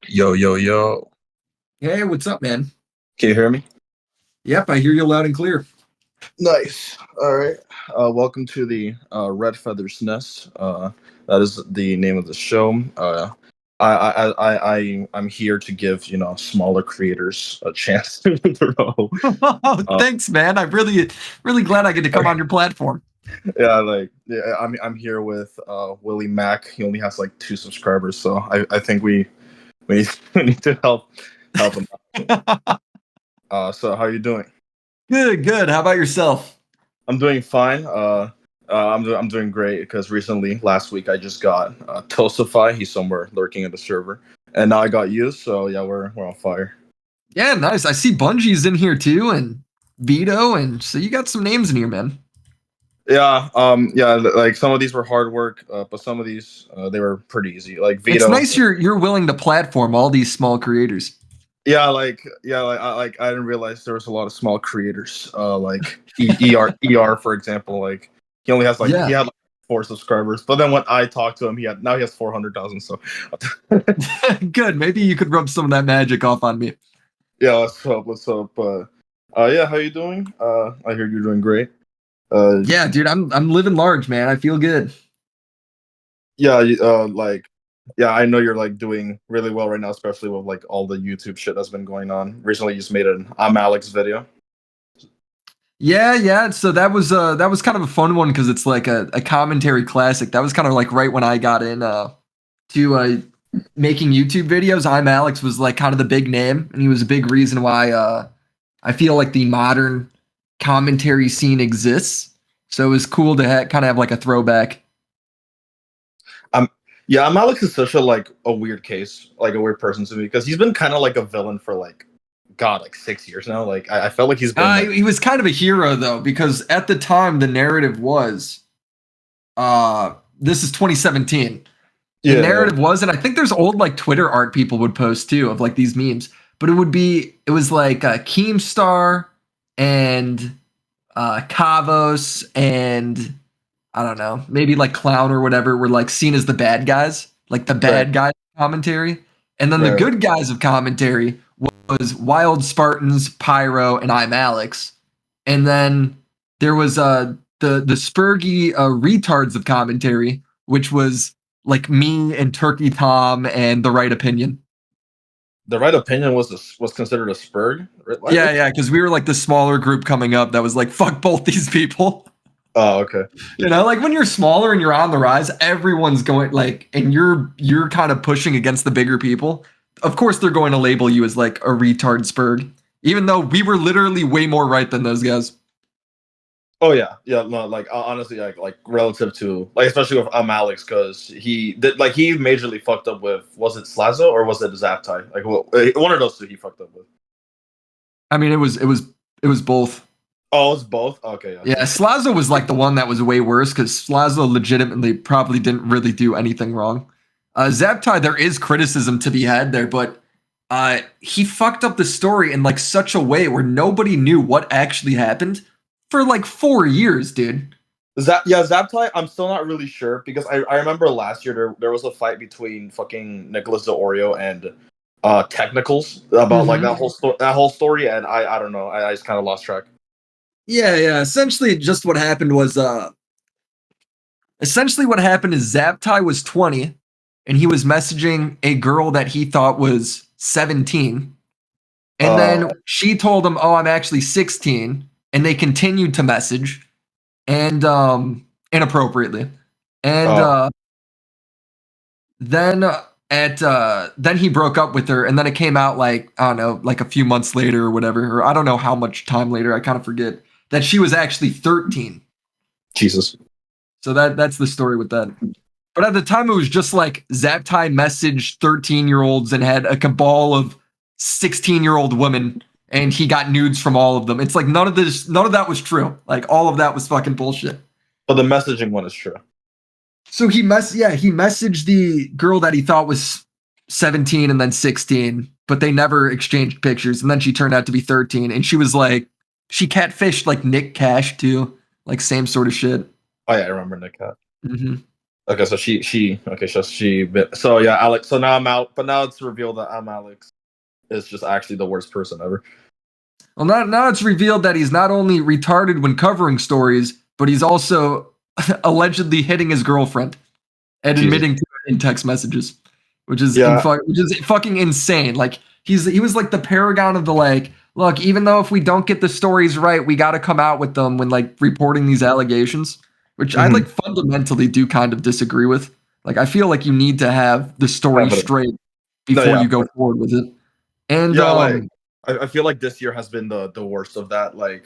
Yo, yo, yo. Hey, what's up, man? Can you hear me? Yep, I hear you loud and clear. Nice. All right. Welcome to the Red Feathers Nest. That is the name of the show. I'm here to give smaller creators a chance to grow. Oh, Uh, thanks, man. I'm really glad I get to come on your platform. yeah, I'm here with Willie Mack. He only has like 2 subscribers, so I think we need, we need to help him. So how are you doing? Good, good. How about yourself? I'm doing fine. I'm doing great because recently, last week, I just got Toastify. He's somewhere lurking in the server, and now I got you. So yeah, we're on fire. Yeah, nice. I see Bungie's in here too, and Vito, and so you got some names in here, man. Yeah. Like some of these were hard work, but some of these they were pretty easy. Like It's Vito. nice you're willing to platform all these small creators. I didn't realize there was a lot of small creators. Like ER for example. Like he Yeah. had like 4 subscribers, but then when I talked to him, he has 400,000. So Good. Maybe you could rub some of that magic off on me. yeah, let's hope. Let's hope. Yeah, how you doing? I hear you're doing great. Yeah, dude, I'm living large, man. I feel good. Yeah, yeah, I know you're like doing really well right now, especially with like all the YouTube shit that's been going on. Recently, you just made an I'm Alex video. Yeah, yeah. So that was kind of a fun one because it's like a commentary classic. That was kind of like right when I got in to making YouTube videos. I'm Alex was like kind of the big name, and he was a big reason why I feel like the modern commentary scene exists. So it was cool to kind of have like a throwback. I'm Yeah, I'm Alex is such a weird case, like a weird person to me because he's been kind of like a villain for like God, like 6 years now. Like I felt like he's been like He was kind of a hero though, because at the time the narrative was this is 2017. The yeah, narrative was, and I think there's old like Twitter art people would post too of like these memes, but it was like Keemstar and Kavos and I don't know, maybe like Clown or whatever were like seen as the bad guys, like the right, bad guys of commentary. And then the right. good guys of commentary was Wild Spartans, Pyro, and I'm Alex. And then there was the Spurgy retards of commentary, which was like me and Turkey Tom and the Right Opinion. The right opinion was considered a spurg. Yeah, yeah, because we were like the smaller group coming up that was like, fuck both these people. Oh, okay. You know, like when you're smaller and you're on the rise, everyone's going like, and you're kind of pushing against the bigger people. Of course, they're going to label you as like a retard spurg, even though we were literally way more right than those guys. Oh yeah. No, like honestly, like relative to like especially with Alex, because he majorly fucked up with was it Slazo or was it Zaptai? Like one of those two he fucked up with. I mean, it was both. Oh, it's both. Okay, Yeah, okay. Slazo was like the one that was way worse because Slazo legitimately probably didn't really do anything wrong. Zaptai, there is criticism to be had there, but he fucked up the story in like such a way where nobody knew what actually happened for like 4 years, dude. Zaptai, I'm still not really sure because I remember last year there was a fight between fucking Nicholas de Oreo and Technicals about like Mm-hmm. that whole story, and I don't know, I just kind of lost track. Yeah, yeah. Essentially what happened is Zaptai was 20 and he was messaging a girl that he thought was 17. And Uh then she told him, "Oh, I'm actually 16." And they continued to message and inappropriately. And uh then then he broke up with her and then it came out like I don't know, like a few months later or whatever, or I don't know how much time later, I kind of forget, that she was actually 13. Jesus. So that's the story with that. But at the time, it was just like Zaptai messaged 13-year-olds and had a cabal of 16-year-old women, and he got nudes from all of them. It's like none of that was true. Like all of that was fucking bullshit. But the messaging one is true. So he messaged the girl that he thought was 17 and then 16, but they never exchanged pictures. And then she turned out to be 13, and she was like, she catfished like Nick Cash too, like same sort of shit. Oh yeah, I remember Nick Cat. Mm-hmm. Okay, so so yeah, Alex. So now I'm out, but now it's revealed that I'm Alex is just actually the worst person ever. Well, now it's revealed that he's not only retarded when covering stories, but he's also allegedly hitting his girlfriend and Jesus. admitting to it in text messages, Yeah. which is fucking insane. Like he was like the paragon of the like, look, even though if we don't get the stories right, we got to come out with them when like reporting these allegations, which I Mm-hmm. like fundamentally do kind of disagree with. Like I feel like you need to have the story Evident. straight No, before yeah. you go forward with it. And Yeah, like I feel like this year has been the worst of that. Like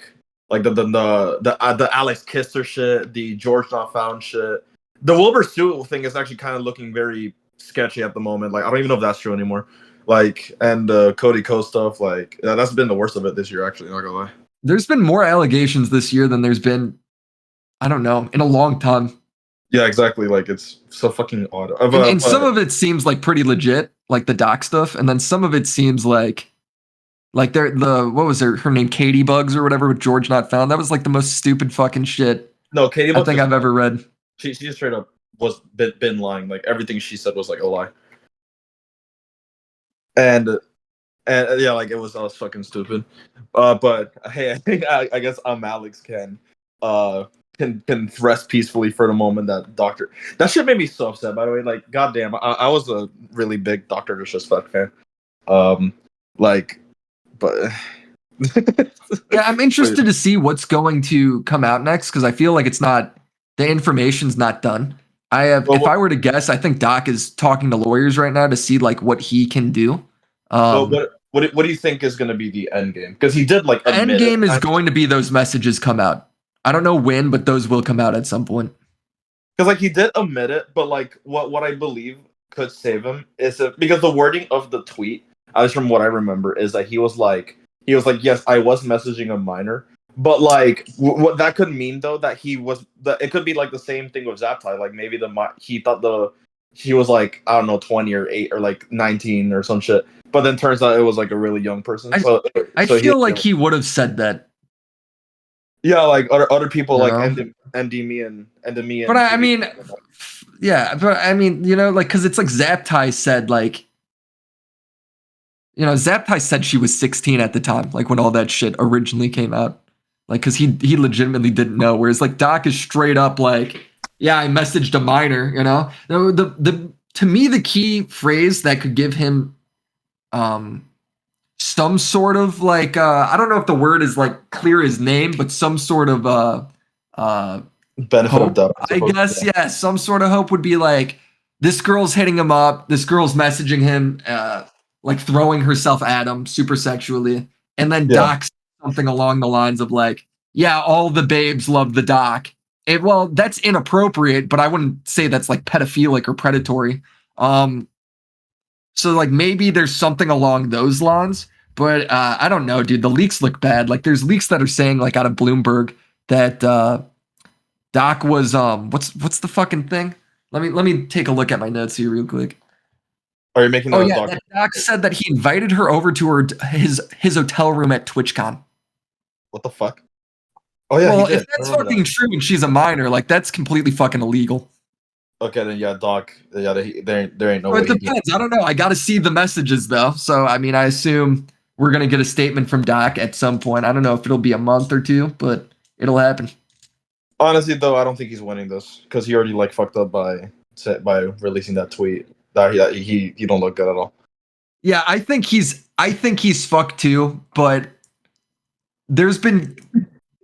the Alex Kisser shit, the George Not Found shit. The Wilbur Sewell thing is actually kind of looking very sketchy at the moment. Like I don't even know if that's true anymore. Like and Cody Co stuff. Like that's been the worst of it this year. Actually, not gonna lie. there's been more allegations this year than there's been, I don't know, in a long time. Yeah, exactly. Like it's so fucking odd. And some But of it seems like pretty legit, like the doc stuff, and then some of it seems like they're the what was her name, Katie Bugs or whatever with George Not Found. That was like the most stupid fucking shit no, Katie I Buck think just I've ever read. she just straight up was been lying. Like everything she said was like a lie. And yeah, like it was all fucking stupid. But hey, I think I guess Alex uh can rest peacefully for the moment that Doctor. That shit made me so upset. By the way, like goddamn, I was a really big Doctor Disrespect fan. Um, like, but Yeah, I'm but, interested to see what's going to come out next because I feel like it's not the information's not done. I have, but if I were to guess, I think Doc is talking to lawyers right now to see like what he can do. but Um, what do you think is going to be the end game? Because he did like the end admit it. game is going to be those messages come out. I don't know when, but those will come out at some point. Because like he did admit it, but like what I believe could save him is because the wording of the tweet, at least from what I remember, is that he was like yes, I was messaging a minor, but like what that could mean though that he was that it could be like the same thing with Zaptai, like maybe he thought he was like I don't know 20 or 8 or like 19 or some shit, but then turns out it was like a really young person, I I so he feel like he would have said that, yeah like other people you like know. ND me But and I TV. mean, yeah, but I mean, you know, like because it's like Zaptai said, like you know, Zaptai said she was 16 at the time, like when all that shit originally came out, like because he legitimately didn't know. Whereas like Doc is straight up like, yeah, I messaged a minor, you know. The to me the key phrase that could give him um some sort of like I don't know if the word is like clear as name, but some sort of uh Benefit of hope, doubt, I I suppose. guess. Yeah, some sort of hope would be like this girl's hitting him up, this girl's messaging him, like throwing herself at him super sexually, and then Yeah. Doc something along the lines of like, yeah, all the babes love the Doc. Well, that's inappropriate, but I wouldn't say that's like pedophilic or predatory. Um, so like maybe there's something along those lines, but I don't know, dude. The leaks look bad. Like there's leaks that are saying like out of Bloomberg that Doc was what's the fucking thing? Let me take a look at my notes here real quick. Are you making Oh a yeah, doctor? that Doc said that he invited her over to his hotel room at TwitchCon. What the fuck? Oh yeah, he Well, if did. I that's remember that. fucking true and she's a minor, like that's completely fucking illegal. Okay, then yeah, Doc. Yeah, there ain't no So way it he did. depends. I don't know. I got to see the messages though. So I mean, I assume we're gonna get a statement from Doc at some point. I don't know if it'll be a month or two, but it'll happen. Honestly, though, I don't think he's winning this because he already like fucked up by releasing that tweet. That he don't look good at all. Yeah, I think he's fucked too, but there's been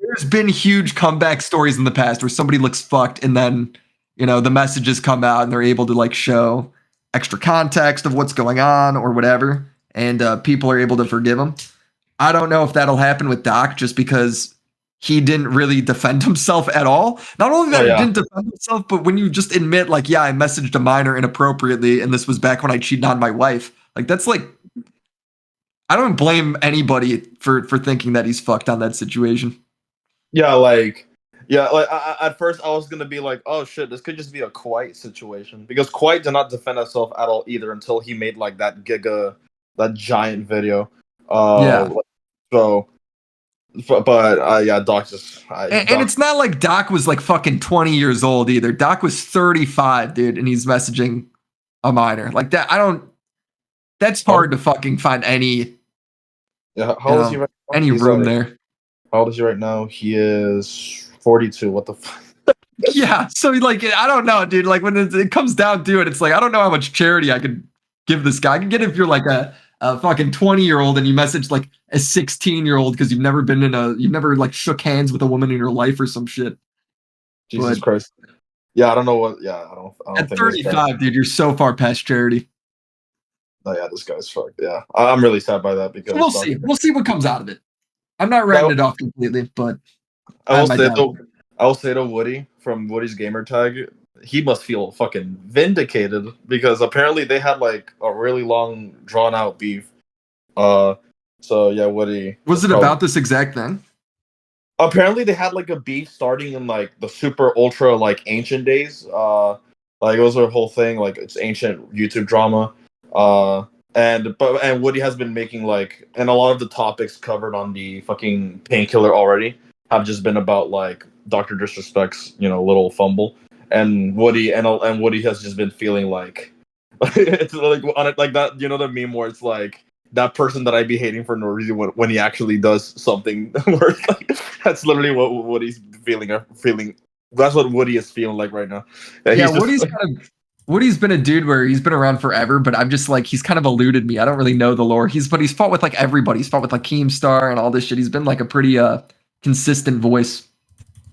there's been huge comeback stories in the past where somebody looks fucked and then, you know, the messages come out and they're able to like show extra context of what's going on or whatever, and people are able to forgive them. I don't know if that'll happen with Doc just because he didn't really defend himself at all. Not only Oh that he yeah, didn't defend himself, but when you just admit like, yeah, I messaged a minor inappropriately and this was back when I cheated on my wife. Like that's like I don't blame anybody for thinking that he's fucked on that situation. yeah, like yeah, like at first I was gonna be like, oh shit, this could just be a Quiet situation because Quiet did not defend himself at all either until he made like that giga, that giant video. Yeah. So but yeah, Doc just And Doc. it's not like Doc was like fucking 20 years old either. Doc was 35, dude, and he's messaging a minor. Like that, I don't that's How, hard to fucking find yeah, how old is he right now? any He's room like, there. how old is he right now? He is 42. What the fuck? Yeah, so like I don't know, dude. Like when it comes down to it, it's like I don't know how much charity I could give this guy. I can get it if you're like a fucking 20-year-old and you message like a 16-year-old because you've never like shook hands with a woman in your life or some shit. Jesus But Christ. Yeah, I don't know what. Yeah, I don't at think this guy. 35, dude, you're so far past charity. Oh yeah, this guy's fucked. Yeah, I'm really sad by that So because we'll Doc. see. We'll see what comes out of it. I'm not I, writing it off completely, but I I have will my say doubts. though, I will say to Woody from Woody's gamer tag, he must feel fucking vindicated because apparently they had like a really long, drawn out beef. Uh, so yeah, Woody Was is it probably. about this exact thing? Apparently they had like a beef starting in like the super ultra like ancient days. Like it was a whole thing, like it's ancient YouTube drama. Uh, and Woody has been making like, and a lot of the topics covered on the fucking painkiller already have just been about like Doctor Disrespect's little fumble, and Woody has just been feeling like it's like on it like that, the meme where it's like that person that I'd be hating for no reason when he actually does something where it's like that's literally what he's feeling. That's what Woody is feeling like right now. And Yeah, he's just like, Woody's been a dude where he's been around forever, but I'm just like he's kind of eluded me. I don't really know the lore. He's fought with like everybody. He's fought with like Keemstar and all this shit. He's been like a pretty consistent voice.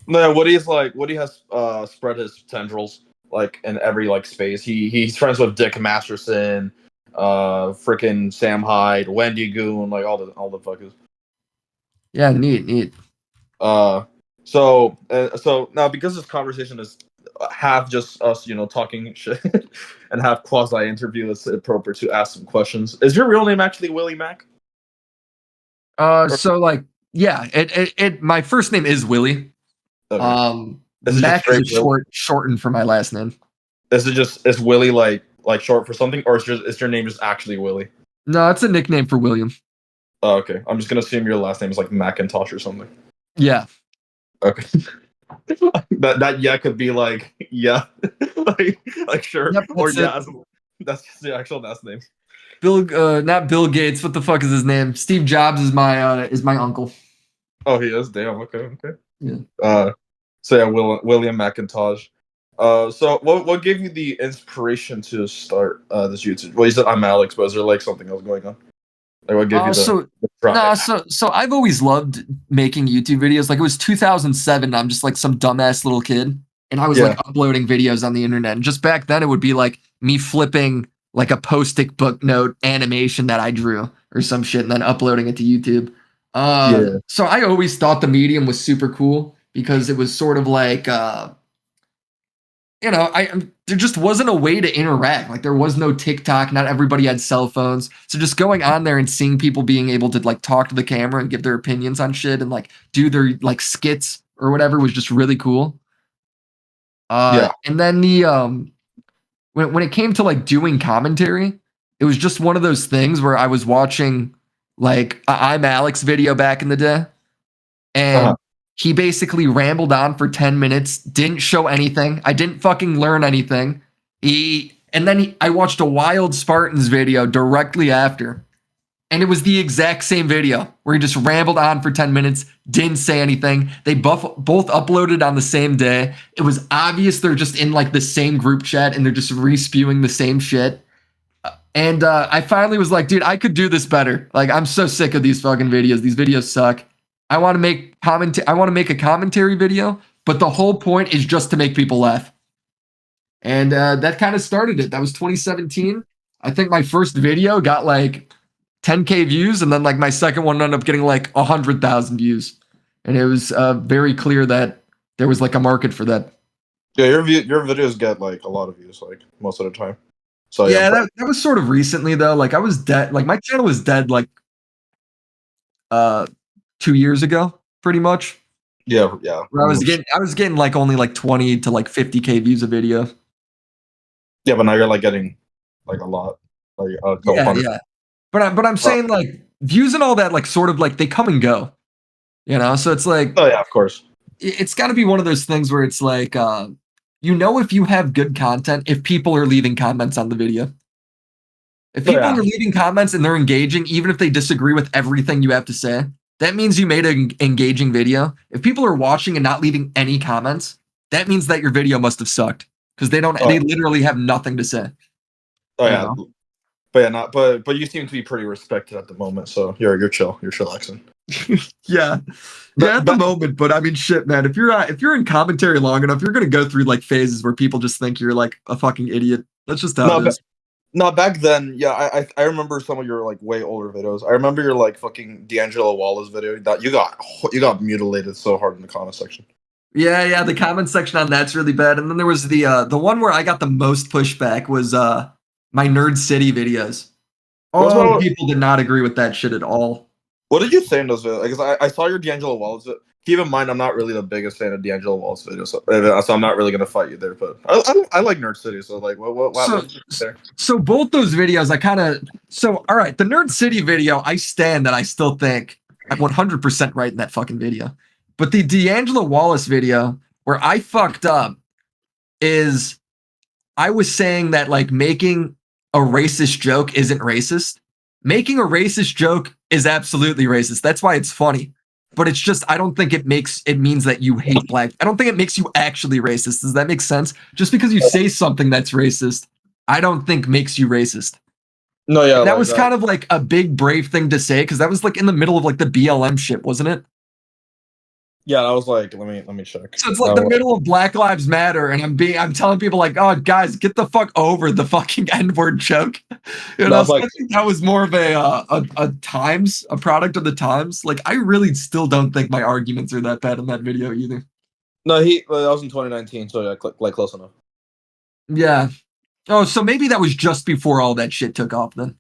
no, Woody has spread his tendrils like in every like space. He's friends with Dick Masterson, freaking Sam Hyde, Wendy Goon, like all the fuckers. Yeah, neat, neat. Uh, so now because this conversation is half just us, talking shit, and half quasi interview, it's appropriate to ask some questions. Is your real name actually Willie Mack? Or, So like yeah, it my first name is Willie. okay, is it just Mac is straight a Will? shortened for my last name. Is Willie like short for something, or is your name just actually Willie? No, it's a nickname for William. Oh, okay, I'm just gonna assume your last name is like Macintosh or something. Yeah. Okay, that yeah could be like yeah, like sure, Yep, or that's it. yeah, that's just the actual last name. Not Bill Gates. What the fuck is his name? Steve Jobs is my uncle. Oh, he is. Damn. Okay. Okay. Yeah. Uh, so yeah, William McIntosh. So what gave you the inspiration to start this YouTube? Well, you said I'm Alex, but is there like something else going on? Like what gave you So the no, drive? so I've always loved making YouTube videos. Like it was 2007. I'm just like some dumbass little kid, and I was like Yeah. uploading videos on the internet. And just back then, it would be like me flipping like a post-it book note animation that I drew or some shit, and then uploading it to YouTube. Yeah. So I always thought the medium was super cool because it was sort of like there just wasn't a way to interact. Like there was no TikTok. Not everybody had cell phones. So just going on there and seeing people being able to like talk to the camera and give their opinions on shit and like do their like skits or whatever was just really cool. Yeah. And then when it came to like doing commentary, it was just one of those things where I was watching like I'm Alex video back in the day, Uh-huh. and he basically rambled on for 10 minutes, didn't show anything. I didn't fucking learn anything. I watched a Wild Spartans video directly after, and it was the exact same video where he just rambled on for 10 minutes, didn't say anything. They both uploaded on the same day. It was obvious they're just in like the same group chat and they're just re-spewing the same shit. And I finally was like, dude, I could do this better. Like, I'm so sick of these fucking videos. These videos suck. I want to make I want to make a commentary video, but the whole point is just to make people laugh. And that kind of started it. That was 2017. I think my first video got like 10K views, and then like my second one ended up getting like 100,000 views. And it was very clear that there was like a market for that. Yeah. Your videos get like a lot of views like most of the time. So yeah, I'm Yeah, proud. that was sort of recently though. Like I was dead. Like my channel was dead like uh 2 years ago, pretty much. Yeah. Yeah. Where I was getting like only like 20 to like 50K views a video. Yeah, but now you're like getting like a lot, like a couple Yeah, hundred. yeah. But I'm Uh, saying like views and all that like sort of like they come and go. You know, so it's like Oh yeah, of course. it's got to be one of those things where it's like, you know, if you have good content, if people are leaving comments on the video, if Oh people yeah. are leaving comments and they're engaging, even if they disagree with everything you have to say, that means you made an engaging video. If people are watching and not leaving any comments, that means that your video must have sucked because Oh, they literally have nothing to say, oh you yeah. know? But yeah, not but you seem to be pretty respected at the moment, so you're chill. You're chillaxing. Yeah. Yeah, But at the but moment, but I mean shit, man. If you're in commentary long enough, you're gonna go through like phases where people just think you're like a fucking idiot. That's just how it no, but is. no, back then, yeah, I remember some of your like way older videos. I remember your like fucking D'Angelo Wallace video that you got mutilated so hard in the comment section. Yeah, yeah, the comment section on that's really bad. And then there was the one where I got the most pushback was my Nerd City videos. What's Oh, what people did not agree with that shit at all. what did you say in those videos? Because I saw your D'Angelo Wallace. Keep in mind, I'm not really the biggest fan of D'Angelo Wallace videos, so I'm not really gonna fight you there. But I like Nerd City, so like what So did you say there? so both those videos I kind of so all right, the Nerd City video, I stand that I still think I'm 100% right in that fucking video. But the D'Angelo Wallace video where I fucked up is I was saying that like making a racist joke isn't racist. Making a racist joke is absolutely racist. That's why it's funny. But it's just I don't think it means that you hate black. I don't think it makes you actually racist. Does that make sense? Just because you say something that's racist, I don't think makes you racist. No, yeah, And that like was kind of like a big brave thing to say because that was like in the middle of like the BLM shit, wasn't it? yeah, I was like, let me check. So it's like the middle of Black Lives Matter, and I'm telling people like, oh guys, get the fuck over the fucking N-word joke. You No, I know, was so I like, think that was more of a product of the times. Like I really still don't think my arguments are that bad in that video either. no, that was in 2019, so yeah, like close enough. Yeah. Oh, so maybe that was just before all that shit took off then.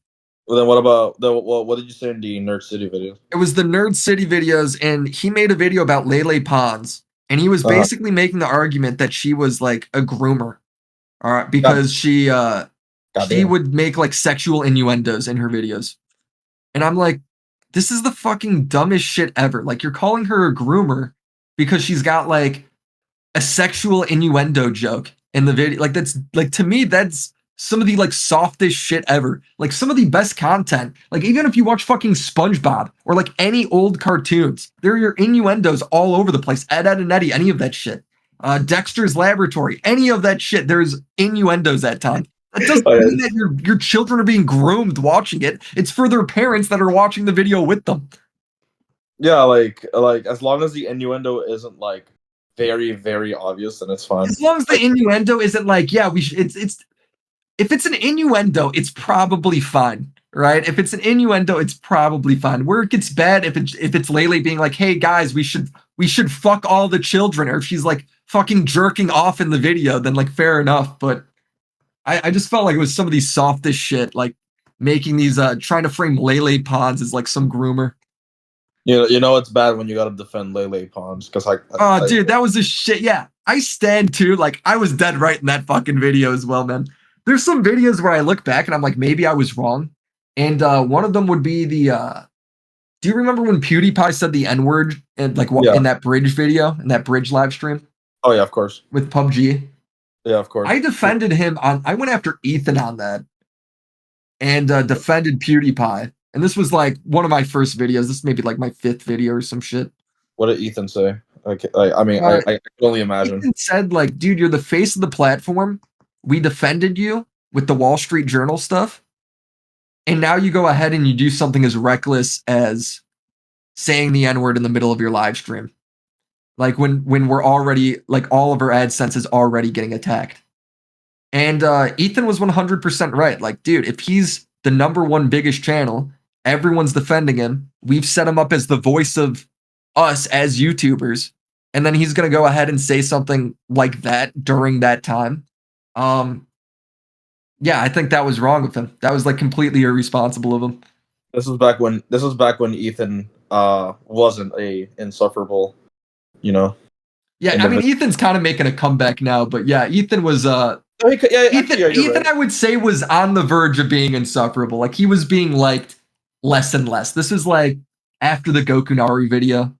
Well, then what about what did you say in the Nerd City video? It was the Nerd City videos, and he made a video about Lele Pons, and he was Uh-huh. basically making the argument that she was like a groomer. All right, God, because she goddamn. would make like sexual innuendos in her videos. And I'm like, this is the fucking dumbest shit ever. Like you're calling her a groomer because she's got like a sexual innuendo joke in the video. Like that's like to me that's some of the like softest shit ever. Like some of the best content. Like even if you watch fucking SpongeBob or like any old cartoons, there are your innuendos all over the place. Ed, Ed and Eddie, any of that shit. Dexter's Laboratory, any of that shit. There's innuendos at times. That doesn't Oh, mean yeah. that your children are being groomed watching it. It's for their parents that are watching the video with them. Yeah, like as long as the innuendo isn't like very very obvious, then it's fine. As long as the Like innuendo isn't like, yeah, we should, it's if it's an innuendo, it's probably fine, right? If it's an innuendo, it's probably fine. Where it gets bad if it's Lele being like, "Hey guys, we should fuck all the children," or if she's like fucking jerking off in the video, then like fair enough. But I just felt like it was some of these softest shit, like making these trying to frame Lele Pons as like some groomer. you know it's bad when you gotta defend Lele Pons because Oh, dude, that was a shit. Yeah, I stand too. Like, I was dead right in that fucking video as well, man. There's some videos where I look back and I'm like, maybe I was wrong. And one of them would be the. Do you remember when PewDiePie said the N word and like what yeah. in that bridge video in that bridge live stream Oh yeah, of course. with PUBG? Yeah, of course. I defended him on. I went after Ethan on that and defended PewDiePie. And this was like one of my first videos. This may be like my fifth video or some shit. What did Ethan say? I mean, Uh, I can only imagine. Ethan said, like, dude, you're the face of the platform. We defended you with the Wall Street Journal stuff. And now you go ahead and you do something as reckless as saying the N-word in the middle of your live stream. Like when we're already like all of our AdSense is already getting attacked. And Ethan was 100% right. Like, dude, if he's the number one biggest channel, everyone's defending him. We've set him up as the voice of us as YouTubers. And then he's going to go ahead and say something like that during that time. Um, yeah, I think that was wrong of him. That was like completely irresponsible of him. This was back when Ethan wasn't a insufferable, you know. Yeah, I mean, Individual. Ethan's kind of making a comeback now, but yeah, Ethan was Oh, yeah, actually, yeah, you're Ethan, right. I would say, was on the verge of being insufferable. Like he was being liked less and less. This is like after the Goku Naru video.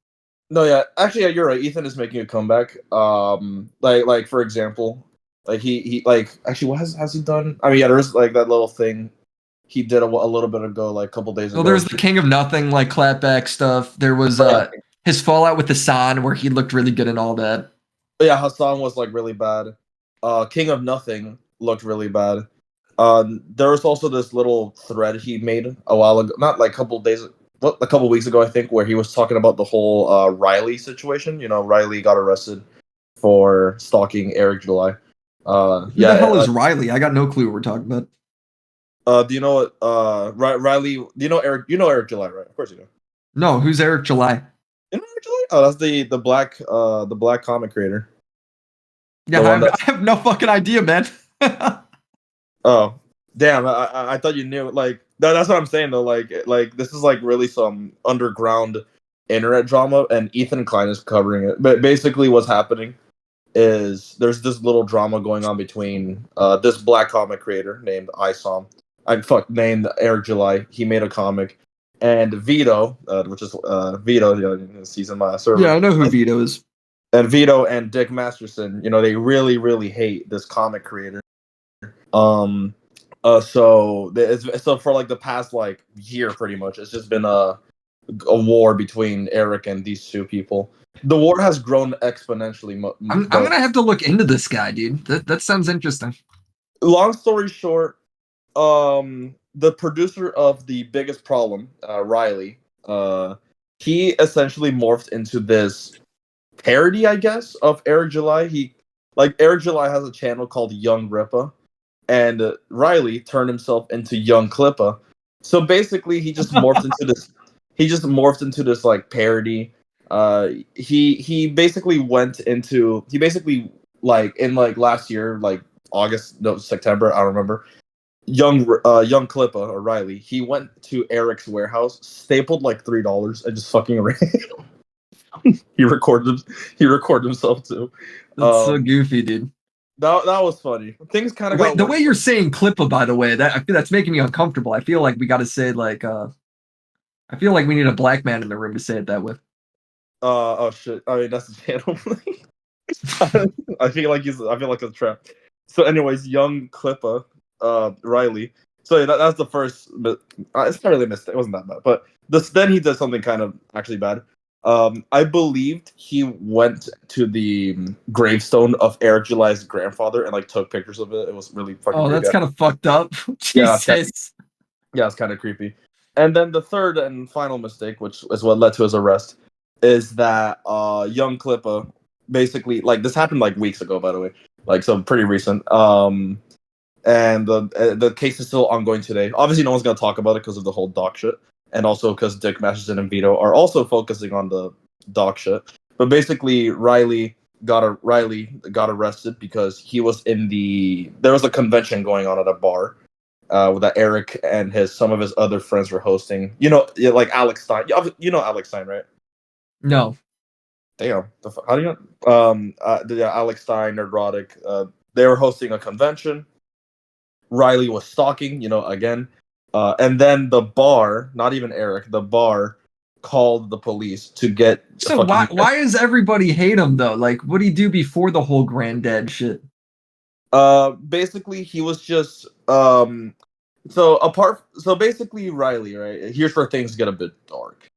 No, yeah, actually, yeah, you're right. Ethan is making a comeback. Like for example, like he like actually, what has he done? I mean, yeah, there's like that little thing he did a little bit ago, like a couple days Well, ago. there's the King of Nothing like clapback stuff. There was Yeah, his fallout with the San where he looked really good and all that. yeah, Hassan was like really bad. King of Nothing looked really bad. There was also this little thread he made a while ago, not like a couple days, what, a couple weeks ago, I think, where he was talking about the whole Riley situation. You know, Riley got arrested for stalking Eric July. Who the Yeah. hell is Riley? I got no clue what we're talking about. Do you know what? Riley. Do you know Eric? You know Eric July, right? Of course you know. No, who's Eric July? You know Eric July? Oh, that's the black comic creator. Yeah, The one I that. have no fucking idea, man. Oh, damn! I thought you knew. Like that's what I'm saying though. Like this is like really some underground internet drama, and Ethan Klein is covering it. But basically, what's happening is there's this little drama going on between this black comic creator named Isom. Named Eric July. He made a comic, and Vito, which is Vito, he's in my Yeah, server. I know who Vito is. And Vito and Dick Masterson, they really, really hate this comic creator. Um, so for like the past like year, pretty much, it's just been a war between Eric and these two people. The war has grown exponentially. I'm Though. gonna have to look into this guy, dude. That sounds interesting. Long story short, the producer of The Biggest Problem, Riley, he essentially morphed into this parody, I guess, of Eric July. Eric July has a channel called Young Rippa, and Riley turned himself into Young Clippa. So basically, he just morphed into this. He just morphed into this like parody. He basically went into he basically like in like last year, like August, no September, I don't remember. Young Clippa or Riley, he went to Eric's warehouse, stapled like $3, and just fucking ran. he recorded he recorded himself too. That's so Um, goofy, dude. that was funny. Things kind of got The worse. way you're saying Clippa, by the way, that I feel that's making me uncomfortable. I feel like we got to say like I feel like we need a black man in the room to say it that way. Oh shit. I mean that's the channel. I feel like it's a trap. So anyways, young Clippa, Riley. So yeah, that's the first it's not really a mistake, it wasn't that bad. But then he did something kind of actually bad. I believed he went to the gravestone of Eric July's grandfather and like took pictures of it. It was really fucking Oh, creepy. that's kind of fucked up. Yeah, Jesus. yeah, it's kind of creepy. And then the third and final mistake, which is what led to his arrest, is that young Clippa basically like this happened like weeks ago, by the way, like so pretty recent. And the case is still ongoing today. Obviously, no one's gonna talk about it because of the whole doc shit, and also because Dick Masterson and Vito are also focusing on the doc shit. But basically, Riley got arrested because he was there was a convention going on at a bar that Eric and some of his other friends were hosting. Yeah, like Alex Stein. You know Alex Stein, right? No. Damn, how do you know? Yeah, Alex Stein, Nerdrotic. They were hosting a convention. Riley was stalking, again. And then the bar, not even Eric, the bar called the police to get So fucking. why does everybody hate him though? Like, what did he do before the whole granddad shit? Basically, he was just So basically, Riley, right? Here's where things get a bit dark.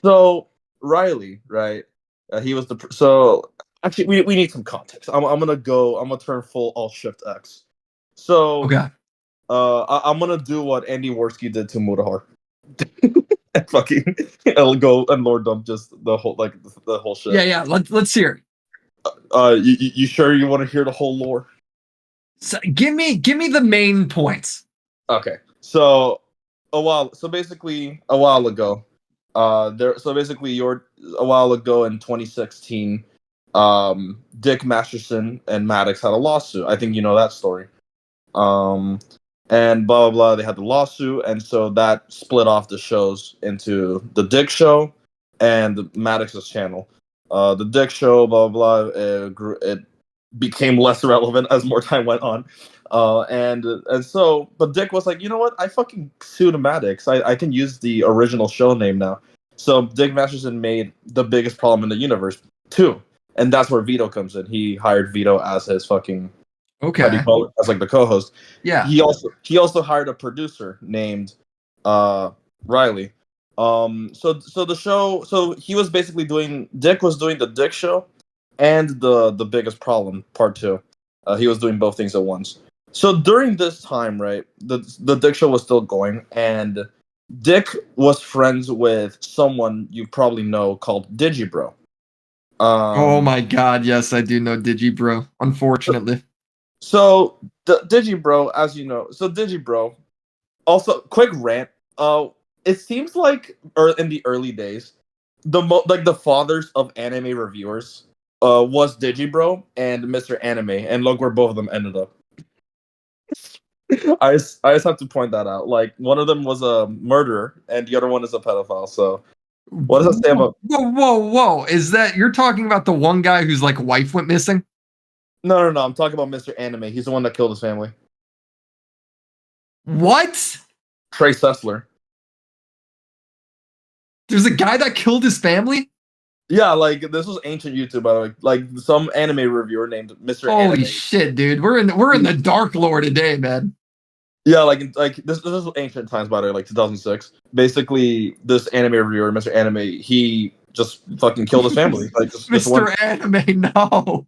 So Riley, right? He was so actually we need some context. I'm gonna turn full all shift X. So Okay. I'm gonna do what Andy Worski did to Mudahar. and fucking I'll go and Lord Dump just the whole the whole shit. Yeah. Let's hear it. You sure you want to hear the whole lore? So, give me the main points. Okay. So basically a while ago, a while ago in 2016, Dick Masterson and Maddox had a lawsuit. I think you know that story. And blah blah blah. They had the lawsuit, and so that split off the shows into the Dick Show and Maddox's channel. The Dick Show, blah blah blah. It became less relevant as more time went on. But Dick was like, you know what? I fucking sued Maddox. I can use the original show name now. So Dick Masterson made the biggest problem in the universe too, and that's where Vito comes in. He hired Vito as his fucking how do you Okay. call it? As like the co-host. Yeah. He also hired a producer named uh Riley. So the show so he was basically doing Dick was doing the Dick show and the biggest problem part two. He was doing both things at once. So during this time, right, the Dick show was still going, and Dick was friends with someone you probably know called Digibro. Oh Um, my God. Yes, I do know Digibro. Unfortunately. so the Digibro, as you know, so Digibro. Also, quick rant. It seems like, or in the early days, like the fathers of anime reviewers, was Digibro and Mr. Anime, and look where both of them ended up. I just have to point that out. Like one of them was a murderer, and the other one is a pedophile. So what does that say Whoa, about? whoa, whoa, whoa. Is that you're talking about the one guy whose like wife went missing? No, no, no. I'm talking about Mr. Anime. He's the one that killed his family. What? Trey Sessler. There's a guy that killed his family? Yeah, like this was ancient YouTube, by the way. Like some anime reviewer named Mr. Holy Anime. shit, dude. We're in the dark lore today, man. Yeah, like this is ancient times, by the way, like 2006. Basically, this anime reviewer, Mr. Anime, he just fucking killed his family. Like just one. Mr. Anime, no.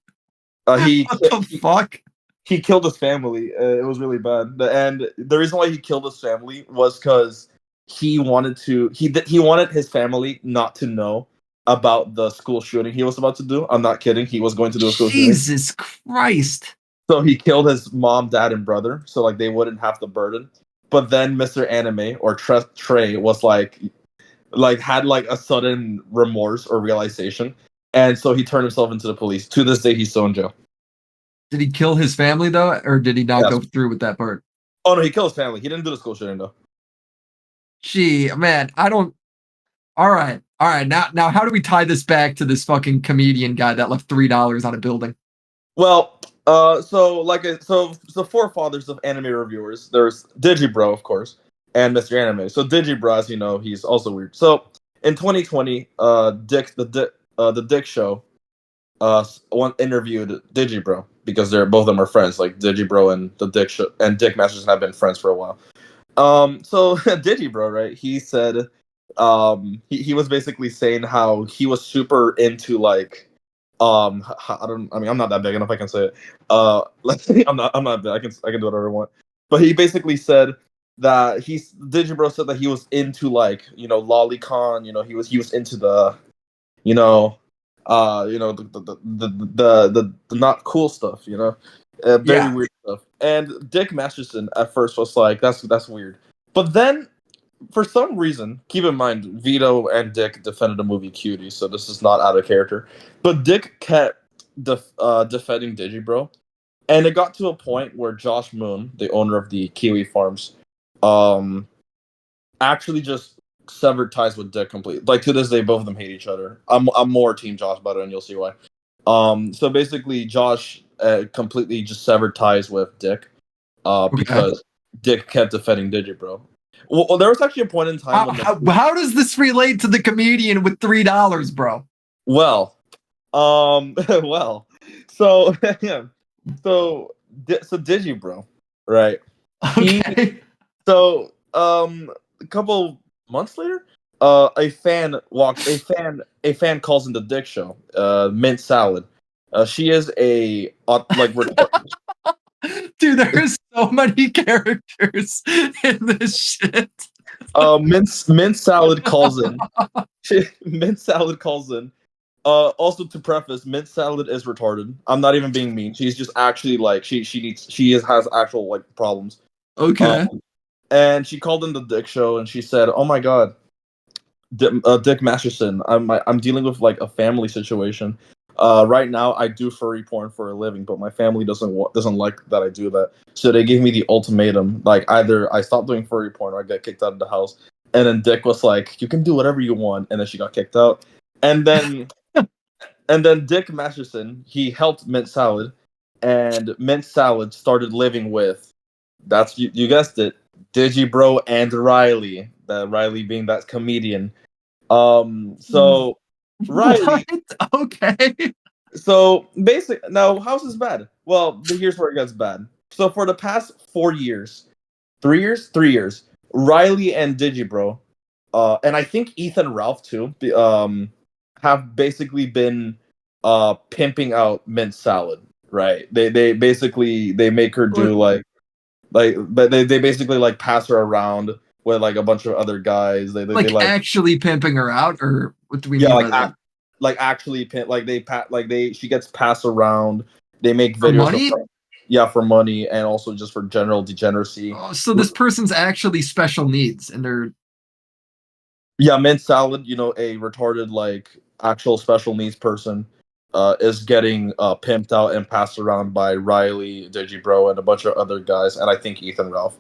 He, What the he fuck? he killed his family. It was really bad. And the reason why he killed his family was because he wanted his family not to know about the school shooting he was about to do. I'm not kidding. He was going to do a school shooting. Jesus Christ. So he killed his mom, dad, and brother, so like they wouldn't have the burden. But then Mr. Anime or Trey was like had like a sudden remorse or realization, and so he turned himself into the police. To this day, he's still in jail. Did he kill his family though, or did he not Yes. go through with that part? Oh no, he killed his family. He didn't do the school shooting though. Gee, man, I don't. All right. Now, how do we tie this back to this fucking comedian guy that left $3 on a building? Well, so the forefathers of anime reviewers. There's Digibro, of course, and Mr. Anime. So Digibro, as you know, he's also weird. So in 2020, the Dick Show, one interviewed Digibro because they're both of them are friends. Like Digibro and the Dick Show and Dick Masters have been friends for a while. So Digibro, right? He said, he was basically saying how he was super into like, I don't, I mean, I'm not that big enough. I can say it. Let's see, I'm not big. I can do whatever I want. But he basically said that Digibro said that he was into like, lolicon. He was into the, you know, the not cool stuff. Very Yeah. weird stuff. And Dick Masterson at first was like, that's weird. But then, for some reason, keep in mind, Vito and Dick defended the movie Cutie, so this is not out of character. But Dick kept defending Digibro, and it got to a point where Josh Moon, the owner of the Kiwi Farms, um, actually just severed ties with Dick completely. Like to this day, both of them hate each other. I'm more Team Josh about it, and you'll see why. So basically, Josh completely just severed ties with Dick, Okay. because Dick kept defending Digibro. Well, there was actually a point in time when How does this relate to the comedian with $3, bro? well, well, so yeah, so Digibro, right? He Okay. a couple months later, a fan calls in the Dick Show, Mint Salad. She is a like Dude, there's so many characters in this shit. Mint Salad calls in. Mint Salad calls in. Also to preface, Mint Salad is retarded. I'm not even being mean. She's just actually like has actual like problems. Okay. Um, and she called in the Dick Show and she said, "Oh my God, Dick Masterson, I'm dealing with like a family situation. Right now, I do furry porn for a living, but my family doesn't like that I do that. So they gave me the ultimatum: like either I stop doing furry porn or I get kicked out of the house." And then Dick was like, "You can do whatever you want," and then she got kicked out. And then Dick Masterson, he helped Mint Salad, and Mint Salad started living with, that's you guessed it, Digibro and Riley. That Riley being that comedian. So What? Riley. Okay. So basic. Now, how's this bad? Well, here's where it gets bad. So for the past 4 years, 3 years, 3 years, Riley and Digibro, and I think Ethan Ralph too, have basically been pimping out mint salad. Right? They basically they make her do but they basically like pass her around with like a bunch of other guys. They Like like actually pimping her out, or what do we yeah mean like by that? like actually like they pat like they she gets passed around. They make For videos of money? her, yeah, for money and also just for general degeneracy. Oh, so this person's actually special needs, and they're Yeah, mint salad, a retarded like actual special needs person is getting pimped out and passed around by Riley, Digibro, and a bunch of other guys, and I think Ethan Ralph.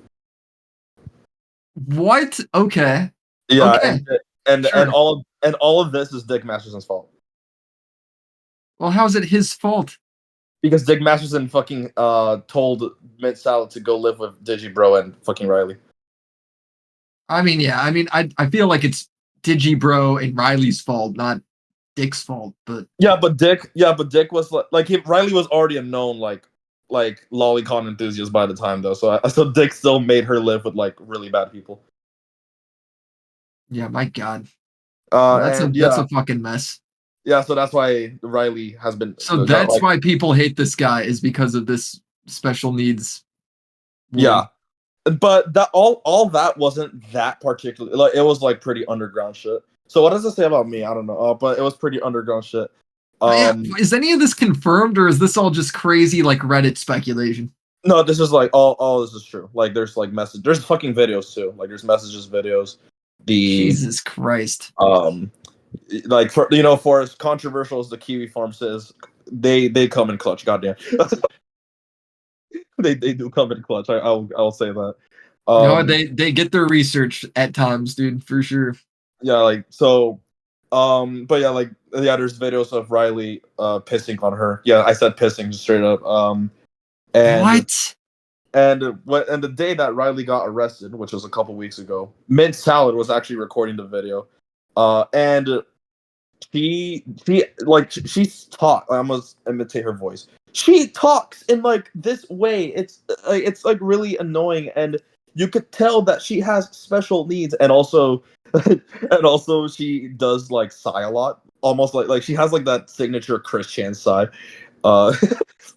what? Okay, Yeah, okay, and sure. all of this is Dick Masterson's fault Well, how's it his fault? because Dick Masterson fucking told Mint Salad to go live with Digibro and fucking Riley. I mean, yeah, I mean, I feel like it's Digibro and Riley's fault, not Dick's fault. But Yeah, but Dick was Riley was already a known like lolicon enthusiast by the time though, so Dick still made her live with like really bad people. yeah, my God, And that's yeah, a fucking mess. yeah, so that's why Riley has been So got that's like why people hate this guy is because of this special needs yeah, woman. but that all that wasn't that particular. Like it was like pretty underground shit. So what does it say about me? I don't know, but it was pretty underground shit. Yeah, Um, is any of this confirmed, or is this all just crazy like Reddit speculation? no, this is like all this is true. Like there's like there's fucking videos too. Like there's messages, videos. The Jesus Christ! um like for as controversial as the Kiwi Farm says, they come in clutch. Goddamn, they do come in clutch. I'll say that. You know, Um, they get their research at times, dude, for sure. yeah, like so. But yeah, like yeah, there's videos of Riley pissing on her. Yeah, I said pissing just straight up. And What? and the day that Riley got arrested, which was a couple weeks ago, Mint Salad was actually recording the video. And she's talk. I almost imitate her voice. She talks in like this way. It's like really annoying, and you could tell that she has special needs, and also and also she does like sigh a lot, almost like she has like that signature Chris Chan sigh. Uh,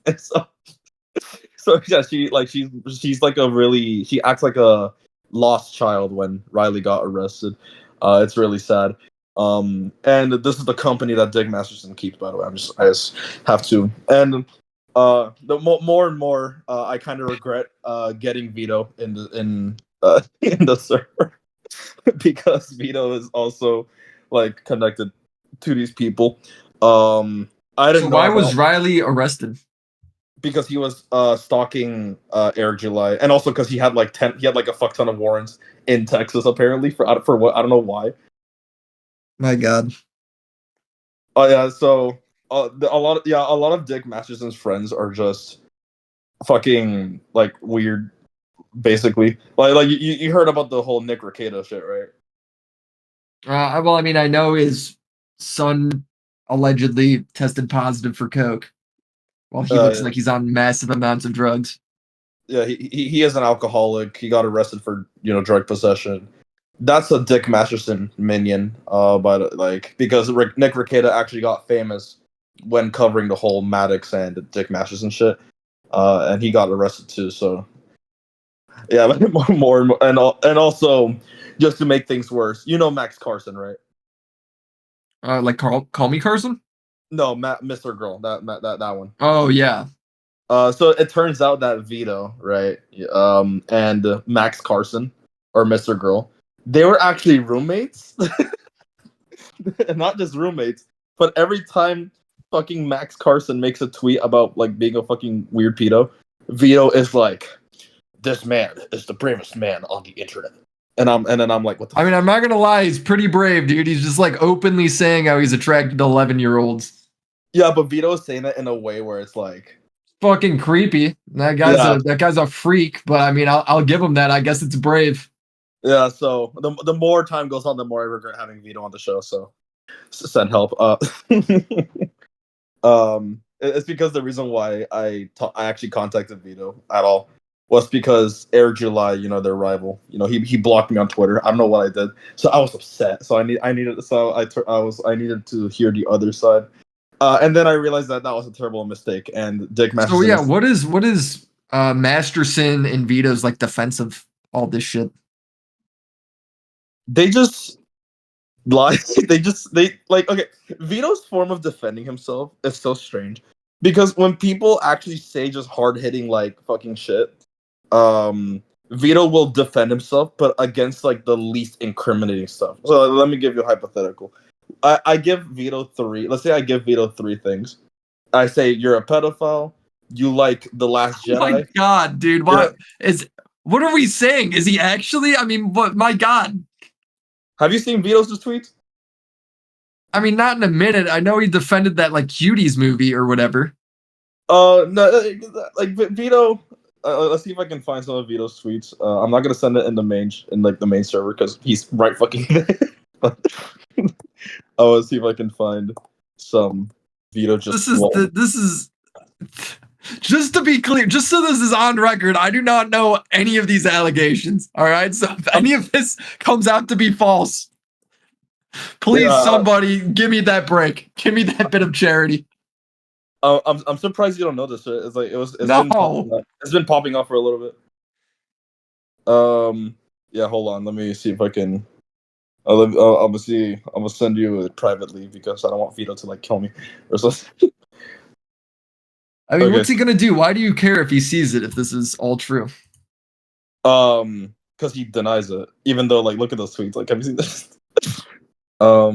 and so yeah, she's like a really she acts like a lost child when Riley got arrested. It's really sad. And this is the company that Dick Masterson keeps, by the way. I just have to. And the more and more, I kind of regret getting Vito in the server because Vito is also like connected to these people. I So didn't know why was about Riley arrested? because he was stalking Eric July, and also because he had like a fuck ton of warrants in Texas apparently for what I don't know why. My God. Oh yeah, so a lot of Dick Masterson's friends are just fucking like weird, basically. Like you heard about the whole Nick Rekieta shit, right? Well, I mean, I know his son allegedly tested positive for coke, while he looks Uh, like he's on massive amounts of drugs. yeah, he is an alcoholic. He got arrested for drug possession. That's a Dick Masterson minion, but like because Nick Rekieta actually got famous when covering the whole Maddox and Dick Masterson shit, and he got arrested too. So yeah, but more and more, and also just to make things worse, Max Carson, right? Like call me Carson. No, Mr. Girl, that one. Oh yeah, So it turns out that Vito, right, and Max Carson or Mr. Girl, they were actually roommates, and not just roommates, but every time fucking Max Carson makes a tweet about like being a fucking weird pedo, Vito is like, "This man is the bravest man on the internet," and then I'm like, "What the?" I mean, I'm not gonna lie, he's pretty brave, dude. He's just like openly saying how he's attracted to 11-year-olds. Yeah, but Vito is saying it in a way where it's like, Fucking creepy. yeah, That guy's a freak, but I mean, I'll give him that. I guess it's brave. Yeah, so the more time goes on, the more I regret having Vito on the show. So send help. It's because the reason why I actually contacted Vito at all was because Air July, their rival, he blocked me on Twitter. I don't know what I did, so I was upset. So I needed to hear the other side, and then I realized that was a terrible mistake. And Dick So Masterson yeah, is what is Masterson and Vito's like defense of all this shit? they just lie. They like okay. Vito's form of defending himself is so strange because when people actually say just hard hitting like fucking shit, Vito will defend himself, but against like the least incriminating stuff. So let me give you a hypothetical. I give Vito three. Let's say I give Vito three things. I say you're a pedophile. You like the Last Oh my Jedi. god, dude, You're, what are we saying? Is he actually? I mean, what? My god. have you seen Vito's tweets? I mean, not in a minute. I know he defended that like Cuties movie or whatever. No, like Vito. Let's see if I can find some of Vito's tweets. I'm not gonna send it in the main server because he's right fucking there. But I will see if I can find some Vito just. This is just to be clear, just so this is on record. I do not know any of these allegations. All right, so if any of this comes out to be false, please Yeah, somebody give me that break. Give me that bit of charity. I'm surprised you don't know this. It's like No. it's been popping up for a little bit. Yeah, hold on. Let me see if I can. I'm gonna send you it privately because I don't want Vito to like kill me or something. I mean, Okay. what's he gonna do? Why do you care if he sees it if this is all true? Because he denies it, even though like look at those tweets. Like, have you seen this? I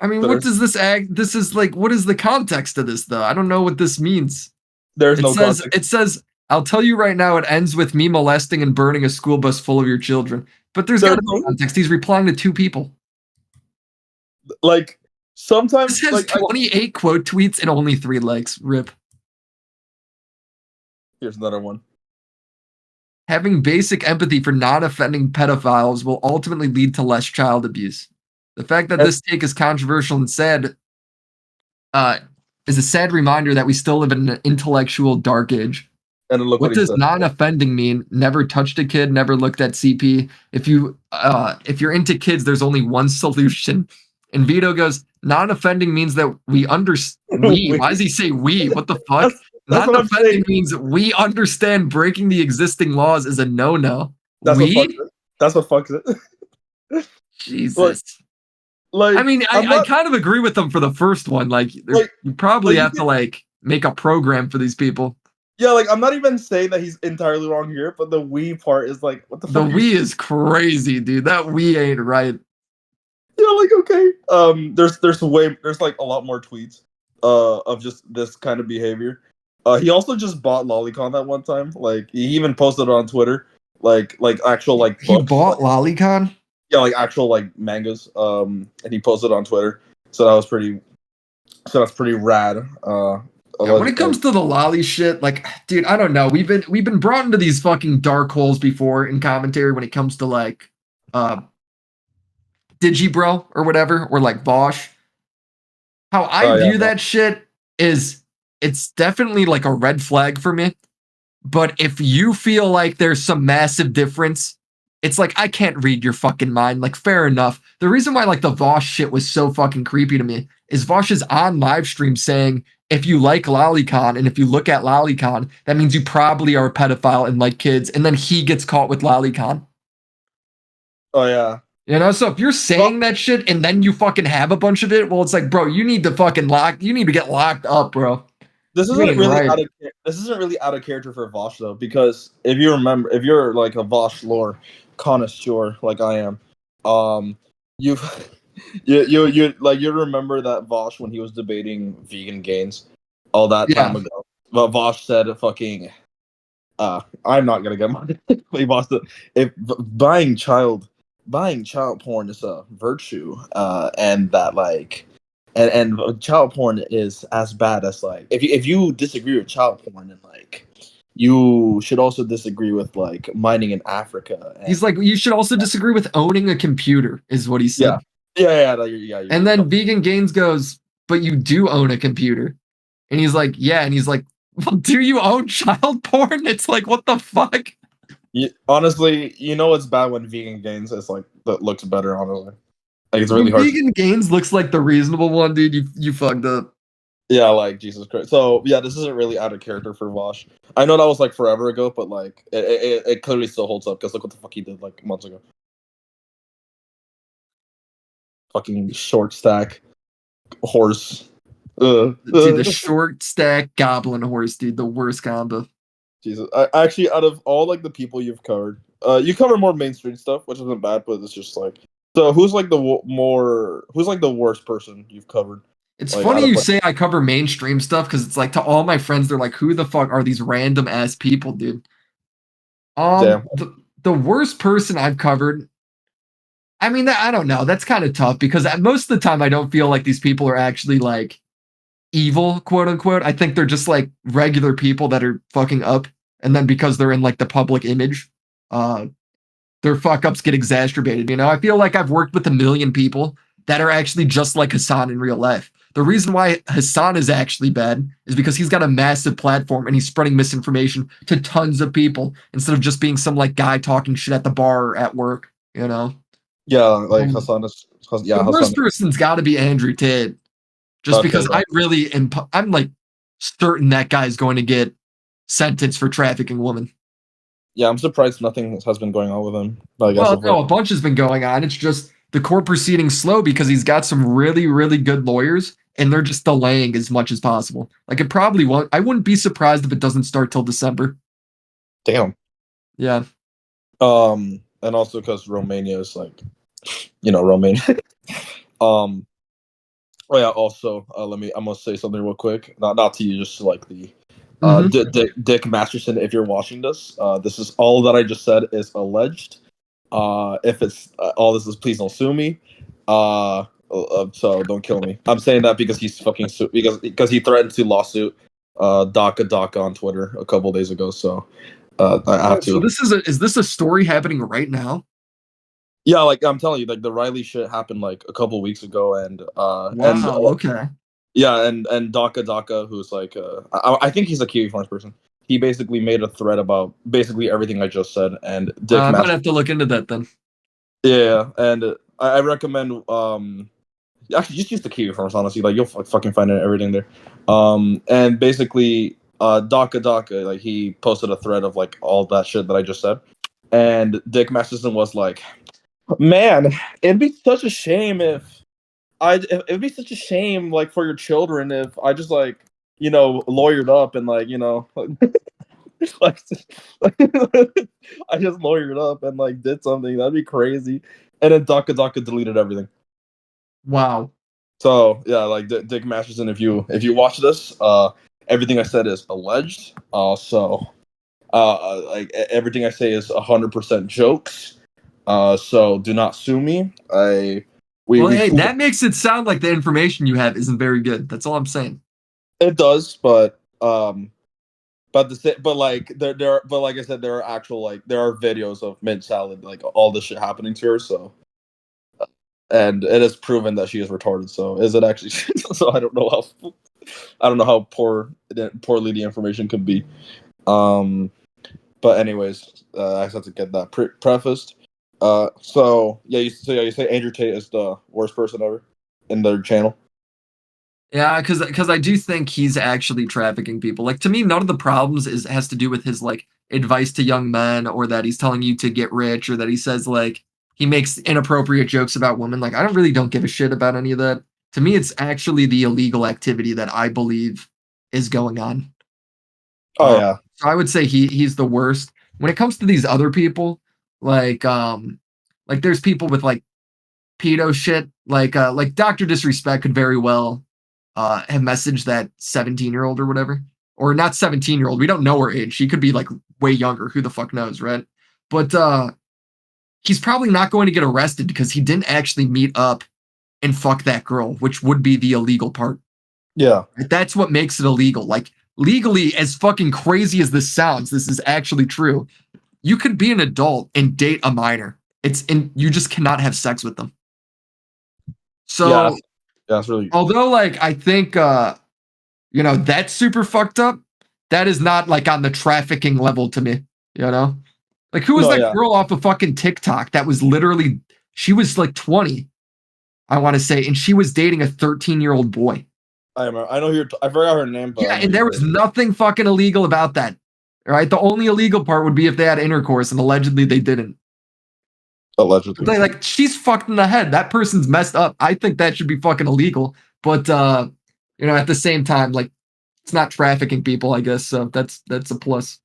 mean, what does this act? This is like, what is the context of this though? I don't know what this means. There's no context. It says, I'll tell you right now, it ends with me molesting and burning a school bus full of your children. But there's got to be context. He's replying to two people. Like sometimes this has like 28 quote tweets and only 3 likes. Rip. Here's another one. Having basic empathy for not offending pedophiles will ultimately lead to less child abuse. The fact that this take is controversial and sad is a sad reminder that we still live in an intellectual dark age. And look what does non-offending mean? Never touched a kid, never looked at CP. If you're into kids, there's only one solution. And Vito goes, non-offending means that we understand. Why does he say we? What the fuck? Non-offending means we understand breaking the existing laws is a no-no. That's what fucks it. Jesus. Like I mean, I kind of agree with them for the first one. Like you probably have to like make a program for these people. Yeah, like I'm not even saying that he's entirely wrong here, but the we part is like, what the fuck? The we is crazy, dude. That we ain't right. Yeah, like okay. There's like a lot more tweets of just this kind of behavior. He also just bought Lolicon that one time. Like he even posted it on Twitter. Like actual like books. He bought Lolicon? Yeah, like actual like mangas. And he posted it on Twitter. So that's pretty rad. Yeah, when it comes to the lolly shit, like, dude, I don't know. We've been brought into these fucking dark holes before in commentary when it comes to like Digibro or whatever, or like Bosch. How I view that shit is it's definitely like a red flag for me. But if you feel like there's some massive difference, it's like I can't read your fucking mind. Like, fair enough. The reason why like the Vosh shit was so fucking creepy to me is Vosh is on live stream saying, if you like Lolicon and if you look at Lolicon, that means you probably are a pedophile and like kids. And then he gets caught with Lolicon. Oh yeah. You know, so if you're saying that shit and then you fucking have a bunch of it, well, it's like, bro, you need to get locked up, bro. This isn't really out of character for Vosh though, because if you're like a Vosh lore connoisseur like I am, you remember that Vosh when he was debating vegan gains all that time ago. But Vosh said fucking I'm not gonna get money. Vosh said, if buying child porn is a virtue, and that like and child porn is as bad as like if you disagree with child porn and like you should also disagree with like mining in Africa. He's And like, you should also disagree with owning a computer, is what he yeah, said. yeah. And then Vegan Gains goes, but you do own a computer. And he's like, yeah. And he's like, well, do you own child porn? It's like, what the fuck? Honestly, you know it's bad when vegan gains. It's like that looks better. Honestly, like it's really When hard. Vegan Gains looks like the reasonable one, dude, you fucked up. Yeah, like Jesus Christ. So yeah, this isn't really out of character for Vosh. I know that was like forever ago, but like it clearly still holds up because look what the fuck he did like months ago. Fucking short stack horse. Dude, the short stack goblin horse, dude, the worst combo. Jesus. I actually, out of all like the people you've covered, you cover more mainstream stuff, which isn't bad, but it's just like, so who's like who's like the worst person you've covered? It's Like funny out of you like, say I cover mainstream stuff because it's like to all my friends, they're like, who the fuck are these random ass people, dude? damn. The worst person I've covered, I mean, I don't know. That's kind of tough because most of the time I don't feel like these people are actually like evil, quote unquote. I think they're just like regular people that are fucking up. And then because they're in like the public image, uh, their fuck ups get exacerbated. You know, I feel like I've worked with a million people that are actually just like Hassan in real life. The reason why Hassan is actually bad is because he's got a massive platform and he's spreading misinformation to tons of people instead of just being some like guy talking shit at the bar or at work, you know? Yeah, like Um, Hassan is. the Yeah, Hassan. worst person's got to be Andrew Tate, just Okay, because I really am. I'm like certain that guy's going to get sentenced for trafficking women. yeah, I'm surprised nothing has been going on with him. Like as Well, of no, right. a bunch has been going on. It's just the court proceeding's slow because he's got some really, really good lawyers and they're just delaying as much as possible. Like it probably won't. I wouldn't be surprised if it doesn't start till December. Damn. Yeah. And also because Romania is like, Romania. um. Oh yeah. Also, I'm gonna say something real quick. Not to you, just to, like the Mm-hmm. Dick Masterson, if you're watching this, this is all that I just said is alleged. If it's all this is, please don't sue me. So don't kill me. I'm saying that because he's fucking because he threatened to lawsuit DACA on Twitter a couple days ago. So I have So to. is this a story happening right now? Yeah, like I'm telling you, like the Riley shit happened like a couple weeks ago, and Wow. Okay. yeah, and DACA, who's like, I think he's a Kiwi Farms person. He basically made a thread about basically everything I just said, and Dick I might Master. have to look into that then. Yeah, and I recommend actually just use the Kiwi Farms, honestly, like you'll fucking find everything there. And basically, DACA, like he posted a thread of like all that shit that I just said, and Dick Masterson was like, "Man, it'd be such a shame if it'd be such a shame like for your children if I just like lawyered up and like like I just lawyered up and like did something that'd be crazy." And then DACA deleted everything. Wow. So yeah, like Dick Masterson, if you watch this, everything I said is alleged. Like everything I say is 100% jokes. So do not sue me. Well, We hey, that makes it sound like the information you have isn't very good. That's all I'm saying. it does, but like but like I said, there are actual like there are videos of Mint Salad like all this shit happening to her. So and it is proven that she is retarded. So is it actually? So I don't know how poorly the information could be. Um, but anyways, I just have to get that prefaced. You say Andrew Tate is the worst person ever in their channel. Yeah, because I do think he's actually trafficking people. Like to me, none of the problems has to do with his like advice to young men or that he's telling you to get rich or that he says like he makes inappropriate jokes about women. Like I don't give a shit about any of that. To me, it's actually the illegal activity that I believe is going on. Oh yeah, So I would say he's the worst. When it comes to these other people, like like there's people with like pedo shit, like Dr. Disrespect could very well have messaged that 17-year-old or whatever. Or not 17-year-old. We don't know her age. She could be like way younger. Who the fuck knows, right? But he's probably not going to get arrested because he didn't actually meet up and fuck that girl, which would be the illegal part. yeah, That's what makes it illegal. Like legally, as fucking crazy as this sounds, this is actually true. You could be an adult and date a minor. You just cannot have sex with them. Yeah, So that's really. although like I think that's super fucked up, that is not like on the trafficking level to me, you know? Like who was No, that yeah, girl off of fucking TikTok that was literally she was like 20, I want to say, and she was dating a 13-year-old boy. I remember. I know who you're. I forgot her name, but I Yeah, know and who there you're was nothing fucking illegal about that. All right. The only illegal part would be if they had intercourse, and allegedly they didn't. allegedly. Like she's fucked in the head. That person's messed up. I think that should be fucking illegal. But at the same time, like it's not trafficking people, I guess. So that's a plus.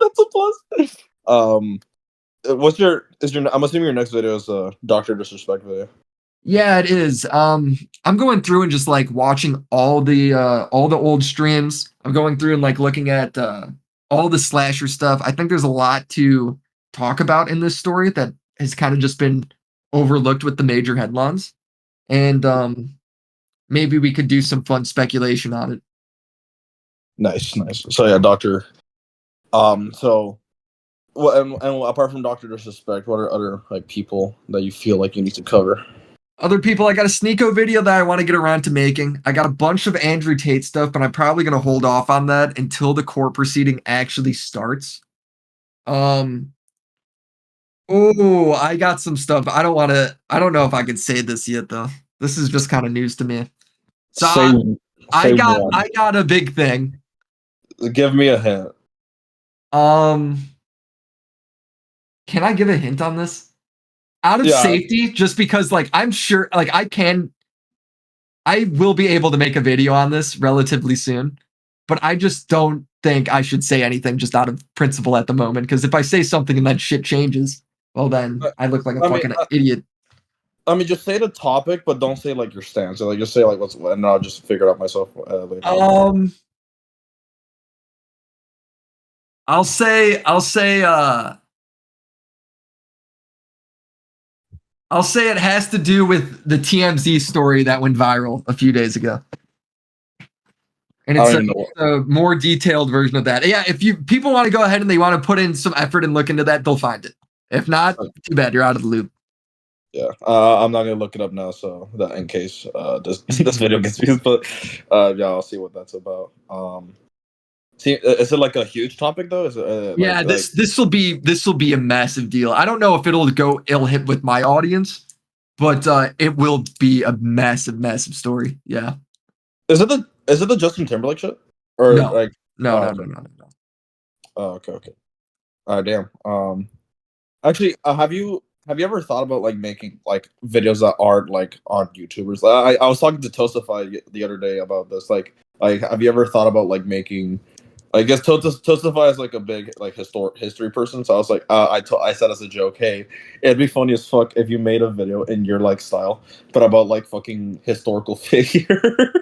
That's a plus. What's your is your? I'm assuming your next video is a Doctor Disrespect video. Yeah, it is. I'm going through and just like watching all the old streams. I'm going through and like looking at all the slasher stuff. I think there's a lot to talk about in this story that has kind of just been overlooked with the major headlines. And maybe we could do some fun speculation on it. Nice, nice. So yeah, Doctor. So what and apart from Doctor Disrespect, what are other like people that you feel like you need to cover? Other people, I got a Sneeko video that I want to get around to making. I got a bunch of Andrew Tate stuff, but I'm probably going to hold off on that until the court proceeding actually starts. Um, Oh, I got some stuff. I don't know if I can say this yet though. This is just kind of news to me. So Say I say got one. I got a big thing. Give me a hint. Um, can I give a hint on this? Out of Yeah, safety, just because like I'm sure like I will be able to make a video on this relatively soon, but I just don't think I should say anything just out of principle at the moment. Because if I say something and then shit changes, well then I look like a I mean, fucking idiot. I mean, just say the topic, but don't say like your stance. Like, just say like what's, and I'll just figure it out myself later on. Um, I'll say it has to do with the TMZ story that went viral a few days ago. And I it's don't a, even know. a more detailed version of that. Yeah, if people want to go ahead and they want to put in some effort and look into that, they'll find it. If not, too bad, you're out of the loop. Yeah, I'm not gonna look it up now, so that in case this this video gets views, but yeah, I'll see what that's about. See, is it like a huge topic though? Is it Yeah, this will be a massive deal. I don't know if it'll go ill hit with my audience, but it will be a massive, massive story. Yeah. is it the Justin Timberlake shit or No. like? No, Oh, no, okay. no, no, no, no. Oh, okay, okay. Damn. Actually, have you ever thought about like making like videos that aren't like on YouTubers? I was talking to Toastify the other day about this. Like have you ever thought about like making? I guess Toastify is like a big like history person, so I was like, I said as a joke, hey, it'd be funny as fuck if you made a video in your like style, but about like fucking historical figure,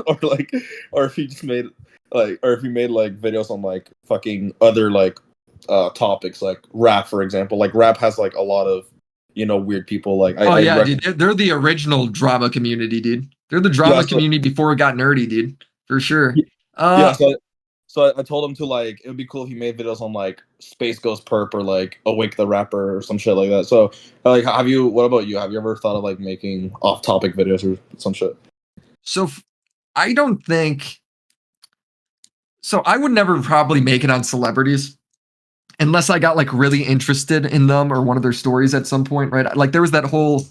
or like, or if you just made like, or if you made like videos on like fucking other like topics like rap, for example. Like rap has like a lot of weird people. Like Oh I yeah, reckon. dude. They're the original drama community, dude. They're the Yeah, drama community before it got nerdy, dude. For sure. yeah. Uh So I told him to like it would be cool if he made videos on like Space Ghost Perp or like Awake the Rapper or some shit like that. So like, have you? What about you? Have you ever thought of like making off-topic videos or some shit? so I don't think so I would never probably make it on celebrities unless I got like really interested in them or one of their stories at some point, right? Like there was that whole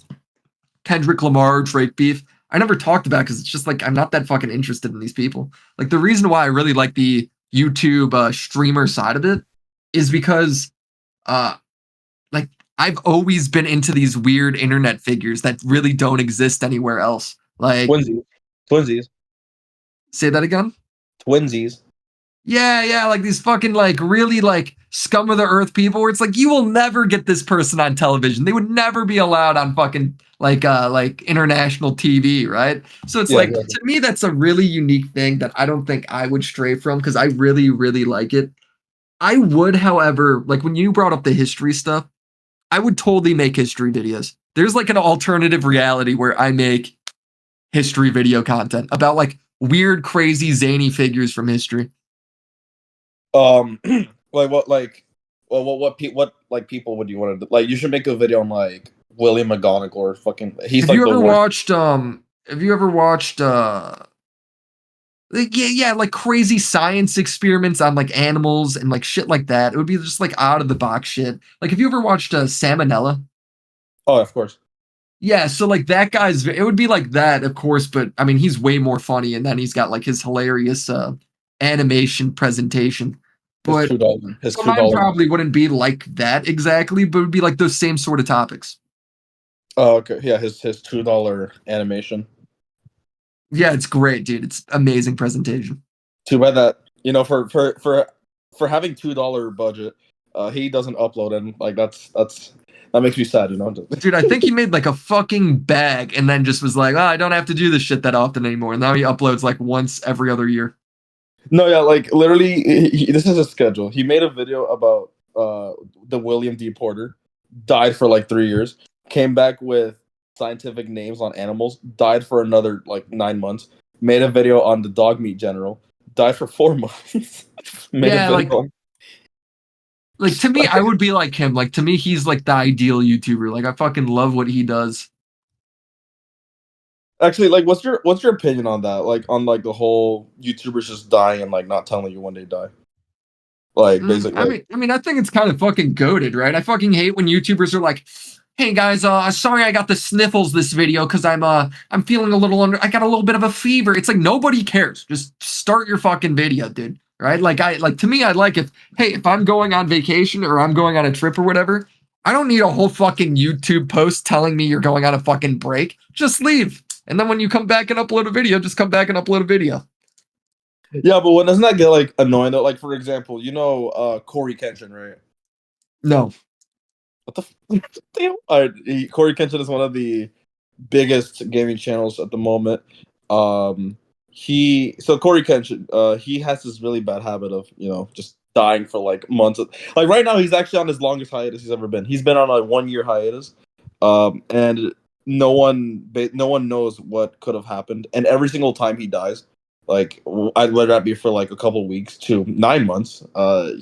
Kendrick Lamar Drake beef. I never talked about because it's just like I'm not that fucking interested in these people. Like the reason why I really like the YouTube streamer side of it is because uh like I've always been into these weird internet figures that really don't exist anywhere else. Like Twinsies, twinsies, say that again? twinsies. Yeah, like these fucking like really like scum of the earth people where it's like you will never get this person on television. They would never be allowed on fucking like international TV, right? So it's Yeah, like exactly. to me that's a really unique thing that I don't think I would stray from because I really really like it. I would, however, like when you brought up the history stuff, I would totally make history videos. There's like an alternative reality where I make history video content about like weird, crazy, zany figures from history. Like what, like, well, what like people would you want to like? You should make a video on like William McGonagall or fucking. He's Have like you the ever worst. watched have you ever watched like, yeah, like crazy science experiments on like animals and like shit like that? It would be just like out of the box shit. Like, have you ever watched Salmonella? Oh, of course, Yeah, so like that guy's it would be like that, of course, but I mean he's way more funny and then he's got like his hilarious animation presentation. his But $2, his so two mine dollar. probably wouldn't be like that exactly, but it would be like those same sort of topics. Oh, okay, yeah, his $2 animation. Yeah, it's great, dude. It's amazing presentation. Too bad that for having $2 budget, he doesn't upload, and like that makes me sad, you know. Dude, I think he made like a fucking bag and then just was like, oh, I don't have to do this shit that often anymore. And now he uploads like once every other year. No, yeah, like literally, this is his schedule. He made a video about the William D. Porter, died for like 3 years, came back with scientific names on animals, died for another like 9 months, made a video on the dog meat general, died for 4 months, made a Yeah, video on. like to me, I would be like him. Like to me, he's like the ideal YouTuber. Like I fucking love what he does. Actually, like, what's your opinion on that? Like, on like the whole YouTubers just dying and like not telling you when they die. Like, basically, like, I mean, I think it's kind of fucking goated, right? I fucking hate when YouTubers are like, "Hey guys, sorry I got the sniffles this video because I'm feeling a little under. I got a little bit of a fever." It's like nobody cares. Just start your fucking video, dude. Right? Like to me, I like if I'm going on vacation or I'm going on a trip or whatever, I don't need a whole fucking YouTube post telling me you're going on a fucking break. Just leave. And then when you come back and upload a video, just come back and upload a video. yeah, but when doesn't that get like annoying though? Like, for example, Corey Kenshin, right? No. What the damn? Corey Kenshin is one of the biggest gaming channels at the moment. Corey Kenshin, he has this really bad habit of just dying for like months. Like right now, he's actually on his longest hiatus he's ever been. He's been on a 1 year hiatus, and no one knows what could have happened. And every single time he dies, like whether that be for like a couple weeks to 9 months,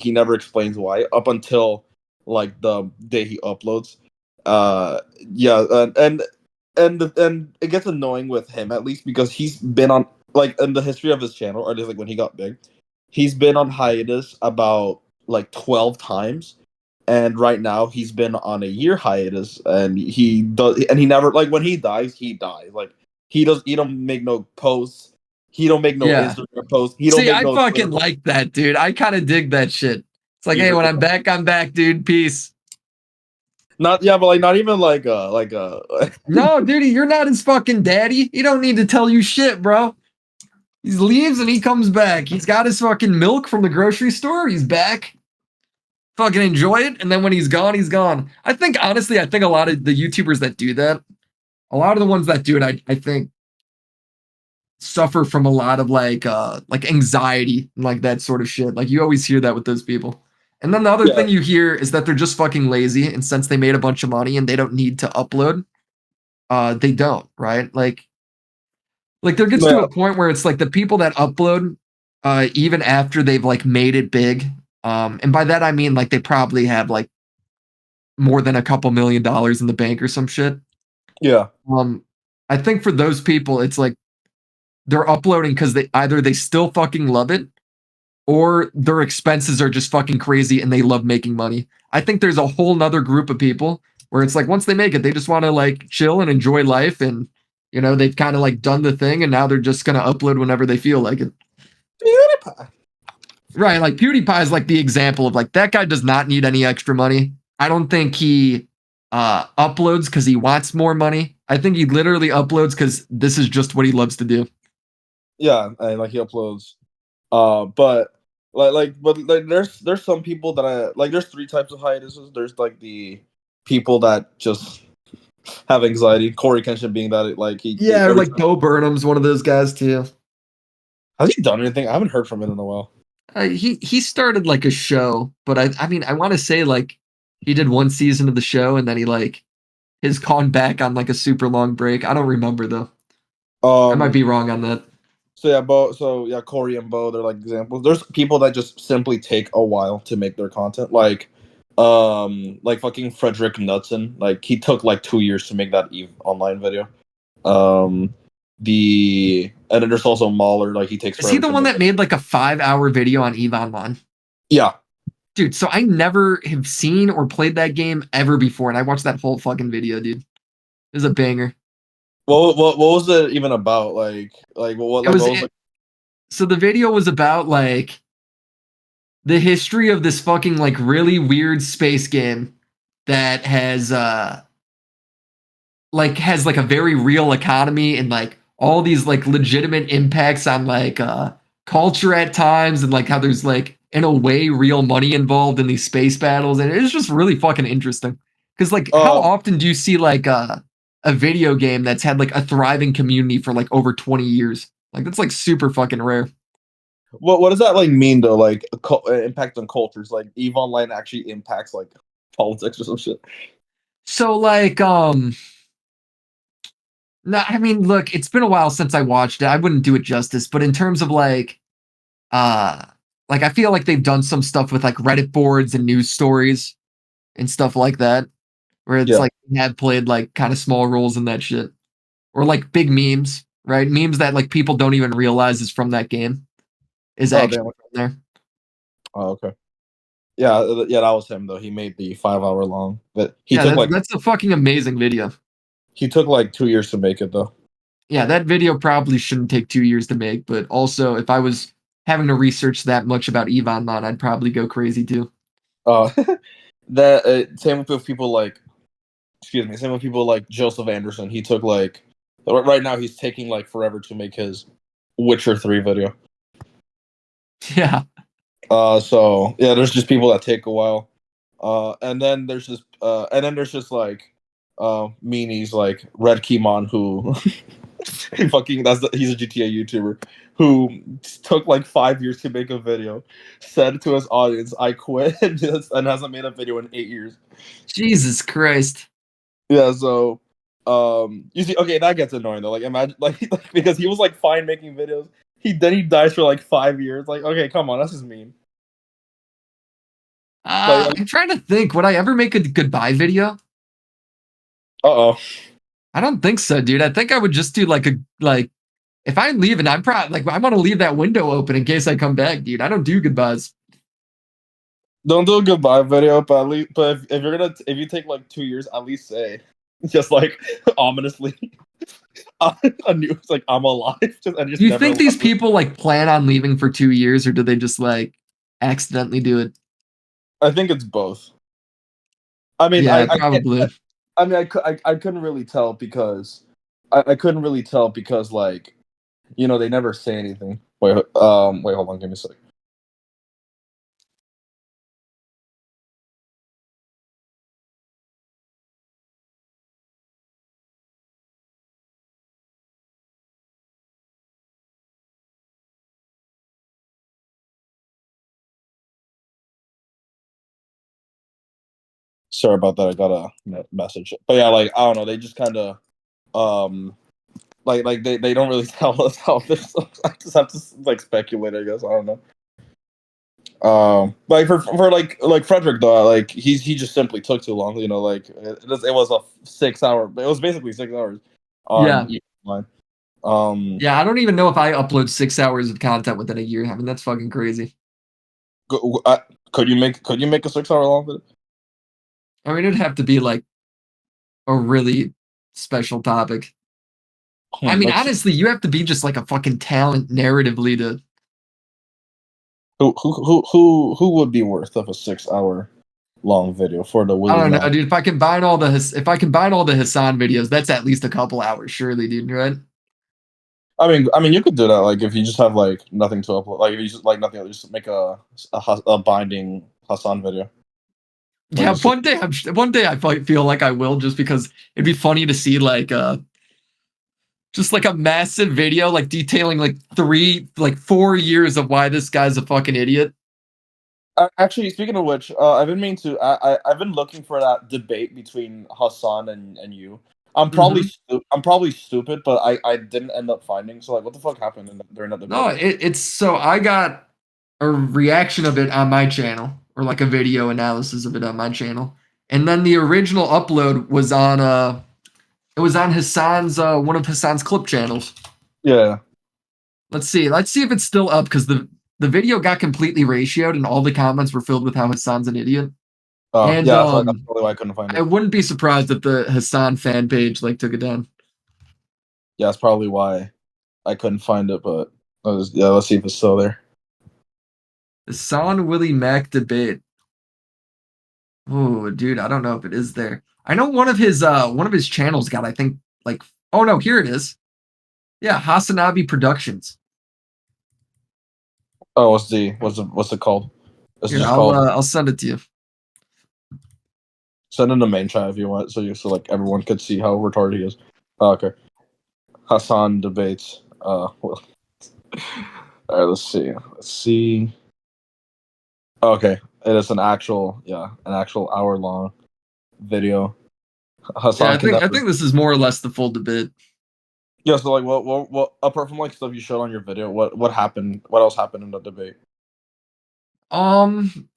he never explains why up until like the day he uploads. Yeah, and it gets annoying with him at least because he's been on like in the history of his channel or just like when he got big, he's been on hiatus about like 12 times, and right now he's been on a year hiatus, and he never, like, when he dies, like he don't make no posts, he don't make no Yeah. Instagram posts, he don't See, make I no Twitter fucking posts. like that, dude. I kind of dig that shit. It's like, He's hey, really when I'm back, dude. Peace. not, yeah, but like not even No, dude, you're not his fucking daddy. He don't need to tell you shit, bro. He leaves and he comes back. He's got his fucking milk from the grocery store. He's back. Fucking enjoy it. And then when he's gone, he's gone. I think, honestly, I think a lot of the YouTubers that do that, a lot of the ones that do it, I think suffer from a lot of like anxiety and like that sort of shit. Like you always hear that with those people. And then the other yeah, thing you hear is that they're just fucking lazy, and since they made a bunch of money and they don't need to upload, they don't, right? Like there gets to yeah, a point where it's like the people that upload, even after they've like made it big, and by that I mean like they probably have like more than a couple $1 million in the bank or some shit. yeah, Um, I think for those people, it's like they're uploading because they still fucking love it, or their expenses are just fucking crazy and they love making money. I think there's a whole nother group of people where it's like once they make it, they just want to like chill and enjoy life, and they've kind of like done the thing and now they're just gonna upload whenever they feel like it. PewDiePie. Right, like PewDiePie is like the example of like that guy does not need any extra money. I don't think he uploads because he wants more money. I think he literally uploads because this is just what he loves to do. Yeah, and like he uploads. But there's some people that I like. There's three types of hiatuses. There's like the people that just have anxiety. Corey Kenshin being that, like Yeah, or every like time. Bo Burnham's one of those guys too. Has he done anything? I haven't heard from him in a while. He started like a show, but I mean I want to say like he did one season of the show and then he like has gone back on like a super long break. I don't remember though. I might Um, be wrong on that. So yeah, Bo. So yeah, Corey and Bo. They're like examples. There's people that just simply take a while to make their content. Like fucking Frederick Knudsen. Like he took like 2 years to make that Eve online video. Um, and then there's also Mahler. Like he takes Is he forever the to one make that it. made like a 5 hour video on Yvonne Mon? Yeah. Dude, so I never have seen or played that game ever before, and I watched that whole fucking video, dude. It was a banger. What was it even about? It was what was it, like? so the video was about like the history of this fucking like really weird space game that has like a very real economy and like all these like legitimate impacts on like culture at times, and like how there's like in a way real money involved in these space battles, and it's just really fucking interesting because like how Um, often do you see like a video game that's had like a thriving community for like over 20 years? Like that's like super fucking rare. what does that like mean though? Like impact on cultures. Like Eve Online actually impacts like politics or some shit. So like no, I mean, look, it's been a while since I watched it. I wouldn't do it justice, but in terms of uh like I feel like they've done some stuff with like Reddit boards and news stories and stuff like that, where it's Yeah. like they have played like kind of small roles in that shit. Or like big memes, right? Memes that like people don't even realize is from that game is Oh actually damn. from there. Oh okay. Yeah, yeah, that was him though. He made the 5 hour long. But Yeah, that's a fucking amazing video. he took like 2 years to make it though. Yeah, that video probably shouldn't take 2 years to make, but also if I was having to research that much about Yvonne Mon, I'd probably go crazy too. Uh, that same with people like, excuse me, same with people like Joseph Anderson. He took like, right now he's taking like forever to make his Witcher 3 video. Yeah. So yeah, there's just people that take a while. And then there's just like, meanies like Red Keymon who he's a GTA YouTuber who took like 5 years to make a video, said to his audience, "I quit," and hasn't made a video in 8 years. Jesus Christ. Yeah, so you see, okay, that gets annoying though. Like imagine, like because he was like fine making videos. He dies for like 5 years. Like, okay, come on, that's just mean. Like, I'm trying to think. Would I ever make a goodbye video? oh, I don't think so, dude. I think I would just do like if I'm leaving, I'm probably like I want to leave that window open in case I come back, dude. I don't do goodbyes. don't do a goodbye video, but at least, but if you take like 2 years, at least say just like ominously, a news like I'm alive, just Do you never think these elaborate. people like plan on leaving for 2 years, or do they just like accidentally do it? I think it's both. I mean, Yeah, I can't. probably. I mean, I couldn't really tell because I couldn't really tell because like they never say anything. Wait, hold on, give me a sec. Sorry about that. I got a message, but yeah, like I don't know. They just kind of um they don't really tell us how this. I just have to like speculate. I guess I don't know. Like for like Frederick though, like he just simply took too long. Like it was a 6 hour. It was basically 6 hours on Yeah. each line. Yeah, I don't even know if I upload 6 hours of content within a year. I mean, that's fucking crazy. Could you make a 6 hour long video? I mean, it'd have to be like a really special topic. I mean, Like honestly, you have to be just like a fucking talent narratively to. who would be worth of a 6 hour long video for the I Willie don't know, Mack? dude. If I combine all the Hassan videos, that's at least a couple hours, surely, dude. Right? I mean, you could do that. Like, if you just have like nothing to upload, like if you just like nothing, just make a binding Hassan video. Like, Yeah, one day I feel like I will, just because it'd be funny to see like just like a massive video like detailing like 4 years of why this guy's a fucking idiot. actually, speaking of which, I've been meaning to. I've been looking for that debate between Hassan and you. Hmm. I'm probably stupid, but I didn't end up finding. So like, what the fuck happened during that No, debate? it's so I got a reaction of it on my channel, or like a video analysis of it on my channel, and then the original upload was on it was on Hassan's one of Hassan's clip channels. Yeah. Let's see if it's still up because the video got completely ratioed and all the comments were filled with how Hassan's an idiot. Oh And yeah, that's probably why I couldn't find I it. wouldn't be surprised if the Hassan fan page like took it down. Yeah, that's probably why I couldn't find it. But yeah, let's see if it's still there. Hassan Willie Mack debate. Oh, dude, I don't know if it is there. I know one of his channels got, I think, like, oh no, here it is. Yeah, Hasanabi Productions. Oh, what's it called? It's Here, just called. I'll send it to you. Send in the main chat if you want, so like everyone could see how retarded he is. Oh, okay. Hassan debates. Well, all right. Let's see. Let's see. Okay, it is an actual hour long video. Yeah, Hassan can I never. think this is more or less the full debate. Yeah. So like, what? Apart from like stuff you showed on your video, what happened? What else happened in the debate?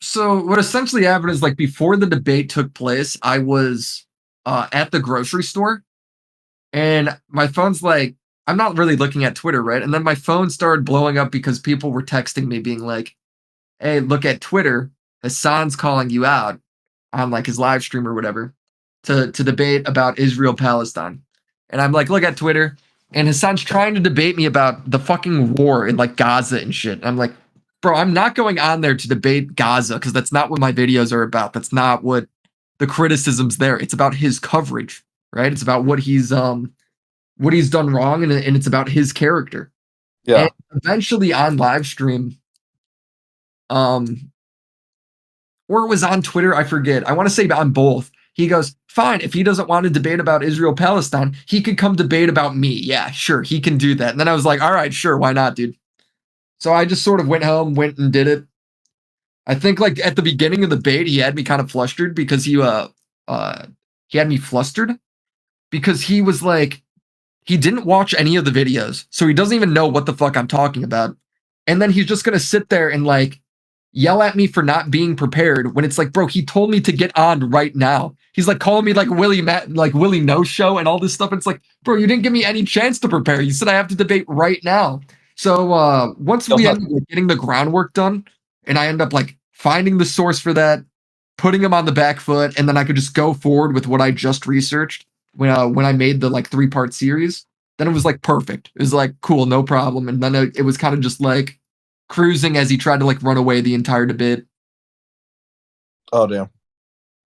So what essentially happened is like before the debate took place, I was at the grocery store and my phone's like I'm not really looking at Twitter, right? And then my phone started blowing up because people were texting me being like, "Hey, look at Twitter. Hassan's calling you out on like his live stream or whatever to debate about Israel Palestine." And I'm like, "Look at Twitter." And Hassan's trying to debate me about the fucking war in like Gaza and shit. And I'm like, bro, I'm not going on there to debate Gaza because that's not what my videos are about. That's not what the criticism's there. It's about his coverage, right? It's about what he's done wrong, and it's about his character. And Yeah. eventually on live stream, um, or it was on Twitter, I forget. I want to say on both. He goes, fine, if he doesn't want to debate about Israel Palestine, he could come debate about me. Yeah, sure, he can do that. And then I was like, all right, sure, why not, dude? So I just sort of went home, went and did it. I think like at the beginning of the debate, he had me kind of flustered because he had me flustered because he was like, he didn't watch any of the videos, so he doesn't even know what the fuck I'm talking about. And then he's just gonna sit there and like yell at me for not being prepared when it's like, bro, he told me to get on right now. He's like calling me like Willie No Show and all this stuff. And it's like, bro, you didn't give me any chance to prepare. You said I have to debate right now. So once He we also end up like, getting the groundwork done, and I end up like finding the source for that, putting him on the back foot, and then I could just go forward with what I just researched when I made the like 3-part series. Then it was like perfect. It was like cool, no problem. And then it was kind of just like cruising as he tried to like run away the entire debate. oh damn.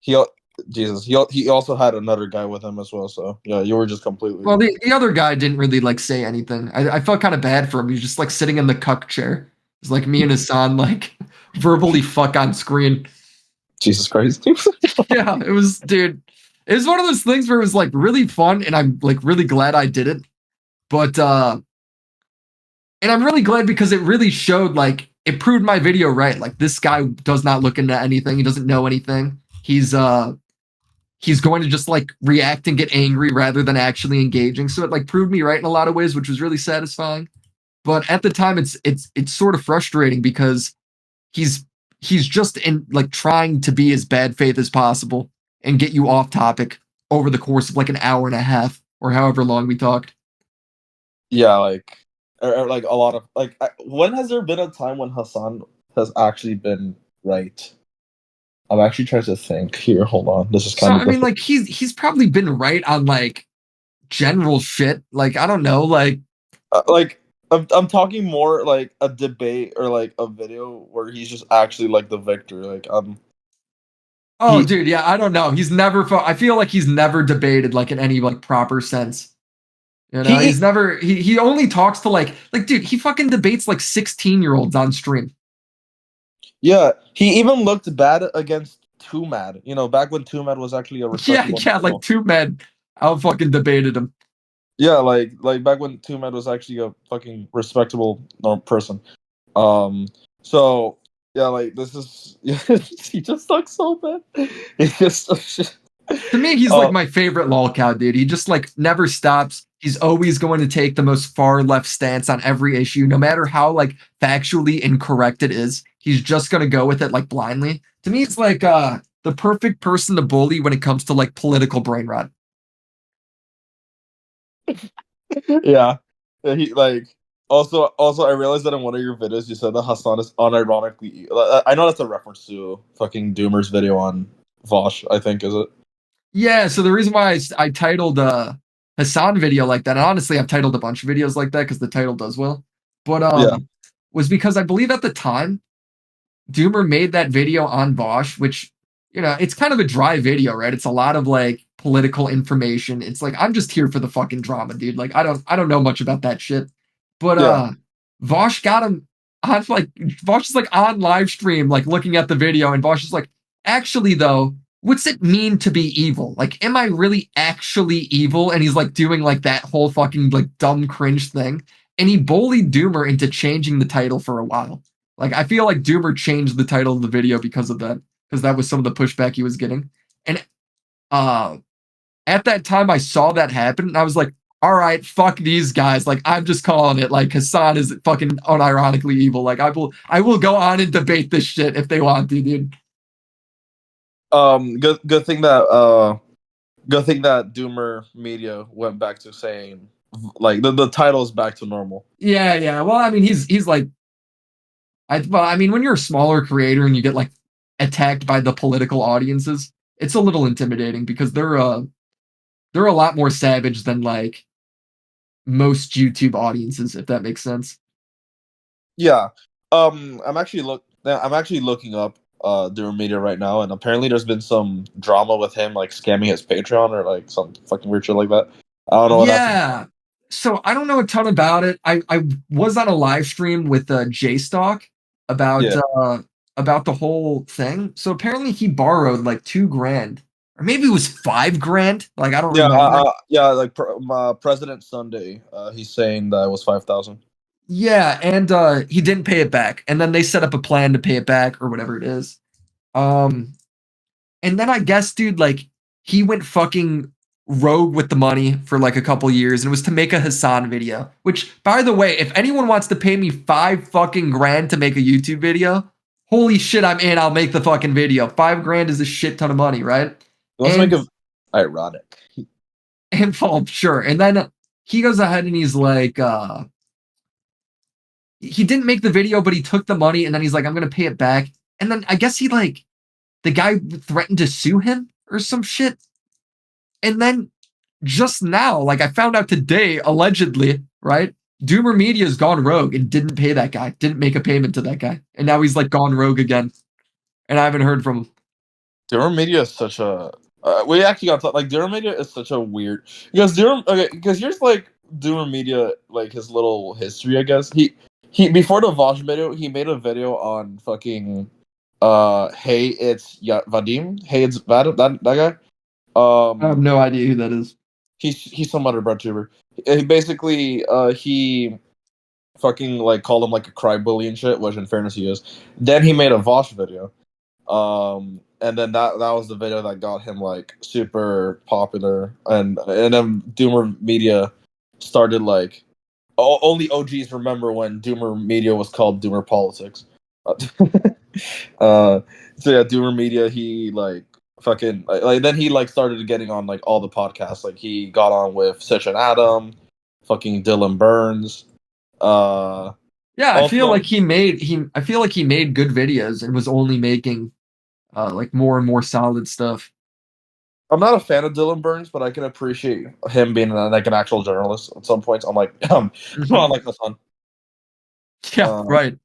He Jesus. He also had another guy with him as well. So yeah, you were just completely. Well, the other guy didn't really like say anything. I felt kind of bad for him. He was just like sitting in the cuck chair. It's like me and Hassan like verbally fuck on screen. Jesus Christ. Yeah, it was, dude. It was one of those things where it was like really fun, and I'm like really glad I did it. But and I'm really glad because it really showed like it proved my video right. Like this guy does not look into anything. He doesn't know anything. He's going to just like react and get angry rather than actually engaging. So it like proved me right in a lot of ways, which was really satisfying. But at the time, it's sort of frustrating because he's he's just in like trying to be as bad faith as possible and get you off topic over the course of like an hour and a half or however long we talked. Yeah, like or like a lot of like. When has there been a time when Hassan has actually been right? I'm actually trying to think here. Hold on. This is So kind of I mean, difficult. like he's probably been right on like general shit. Like I don't know, like Like I'm talking more like a debate or like a video where he's just actually like the victor. Like oh, he dude, yeah, I don't know. He's never. I feel like he's never debated like in any like proper sense. You know, he he's never. He only talks to like dude. He fucking debates like 16-year-olds on stream. yeah, he even looked bad against Too Mad. You know, back when Too Mad was actually a Yeah, respectable yeah, like channel. two men out fucking debated him. Yeah, like back when Too Mad was actually a fucking respectable person. Um, so yeah, like this is he just sucks so bad. He just To me, he's like Oh my favorite lolcow, dude. He just like never stops. He's always going to take the most far left stance on every issue, no matter how like factually incorrect it is. He's just gonna go with it like blindly. To me, it's like the perfect person to bully when it comes to like political brain rot. yeah. Yeah, he like also I realized that in one of your videos you said that Hassan is unironically. I know that's a reference to fucking Doomer's video on Vosh. I think is it? Yeah, so the reason why I titled Hassan video like that, and honestly, I've titled a bunch of videos like that because the title does well, but Yeah, was because I believe at the time Doomer made that video on Bosch, which, it's kind of a dry video, right? It's a lot of like political information. It's like I'm just here for the fucking drama, dude. Like I don't know much about that shit. But yeah. Vosh got him on like Vosh is like on live stream, like looking at the video, and Vosh is like, actually though, what's it mean to be evil? Like, am I really actually evil? And he's like doing like that whole fucking like dumb cringe thing. And he bullied Doomer into changing the title for a while. Like I feel like Doomer changed the title of the video because of that, because that was some of the pushback he was getting. And uh at that time I saw that happen and I was like, all right, fuck these guys. Like I'm just calling it. Like Hassan is fucking unironically evil. Like I will go on and debate this shit if they want to, dude. Good thing that Doomer Media went back to saying like the title is back to normal. Yeah, yeah. Well, I mean, he's like, I mean, when you're a smaller creator and you get like attacked by the political audiences, it's a little intimidating because they're a lot more savage than like most YouTube audiences, if that makes sense. Yeah. I'm actually looking up Doomer Media right now, and apparently there's been some drama with him like scamming his Patreon or like some fucking weird shit like that. I don't know what that's about. Yeah. So I don't know a ton about it. I was on a live stream with JStalk about Yeah. about the whole thing. So apparently he borrowed like 2 grand, or maybe it was 5 grand. Like I don't Yeah, remember. yeah, like President Sunday, he's saying that it was 5,000. Yeah, and he didn't pay it back, and then they set up a plan to pay it back or whatever it is. Um, And then I guess, dude, like he went fucking rogue with the money for like a couple years and it was to make a Hassan video. Which, by the way, if anyone wants to pay me 5 fucking grand to make a YouTube video, holy shit, I'm in. I'll make the fucking video. 5 grand is a shit ton of money, right? Let's make And it ironic. and well, sure. And then he goes ahead and he's like, he didn't make the video, but he took the money and then he's like, I'm gonna pay it back. And then I guess he like the guy threatened to sue him or some shit. And then just now, like I found out today, allegedly, right? Doomer Media's gone rogue and didn't pay that guy, didn't make a payment to that guy. And now he's like gone rogue again. And I haven't heard from him. Doomer Media is such a. We actually got to, like Doomer Media is such a weird because here's like Doomer Media like his little history. I guess he before the Vosh video he made a video on fucking hey it's Vadim, hey it's Vadim, that guy. I have no idea who that is. He's some other tuber. He basically he fucking like called him like a crybaby and shit, which in fairness he is. Then he made a Vosh video. And then that was the video that got him like super popular, and then Doomer Media started like only OGs remember when Doomer Media was called Doomer Politics. uh, so yeah, Doomer Media he like fucking like then he like started getting on like all the podcasts. Like he got on with Sitch and Adam, fucking Dylan Burns. Uh, Yeah, I feel also like I feel like he made good videos and was only making like more and more solid stuff. I'm not a fan of Dylan Burns, but I can appreciate him being like an actual journalist at some points. I'm like, I Mhm. like the sun. Yeah, Uh, right.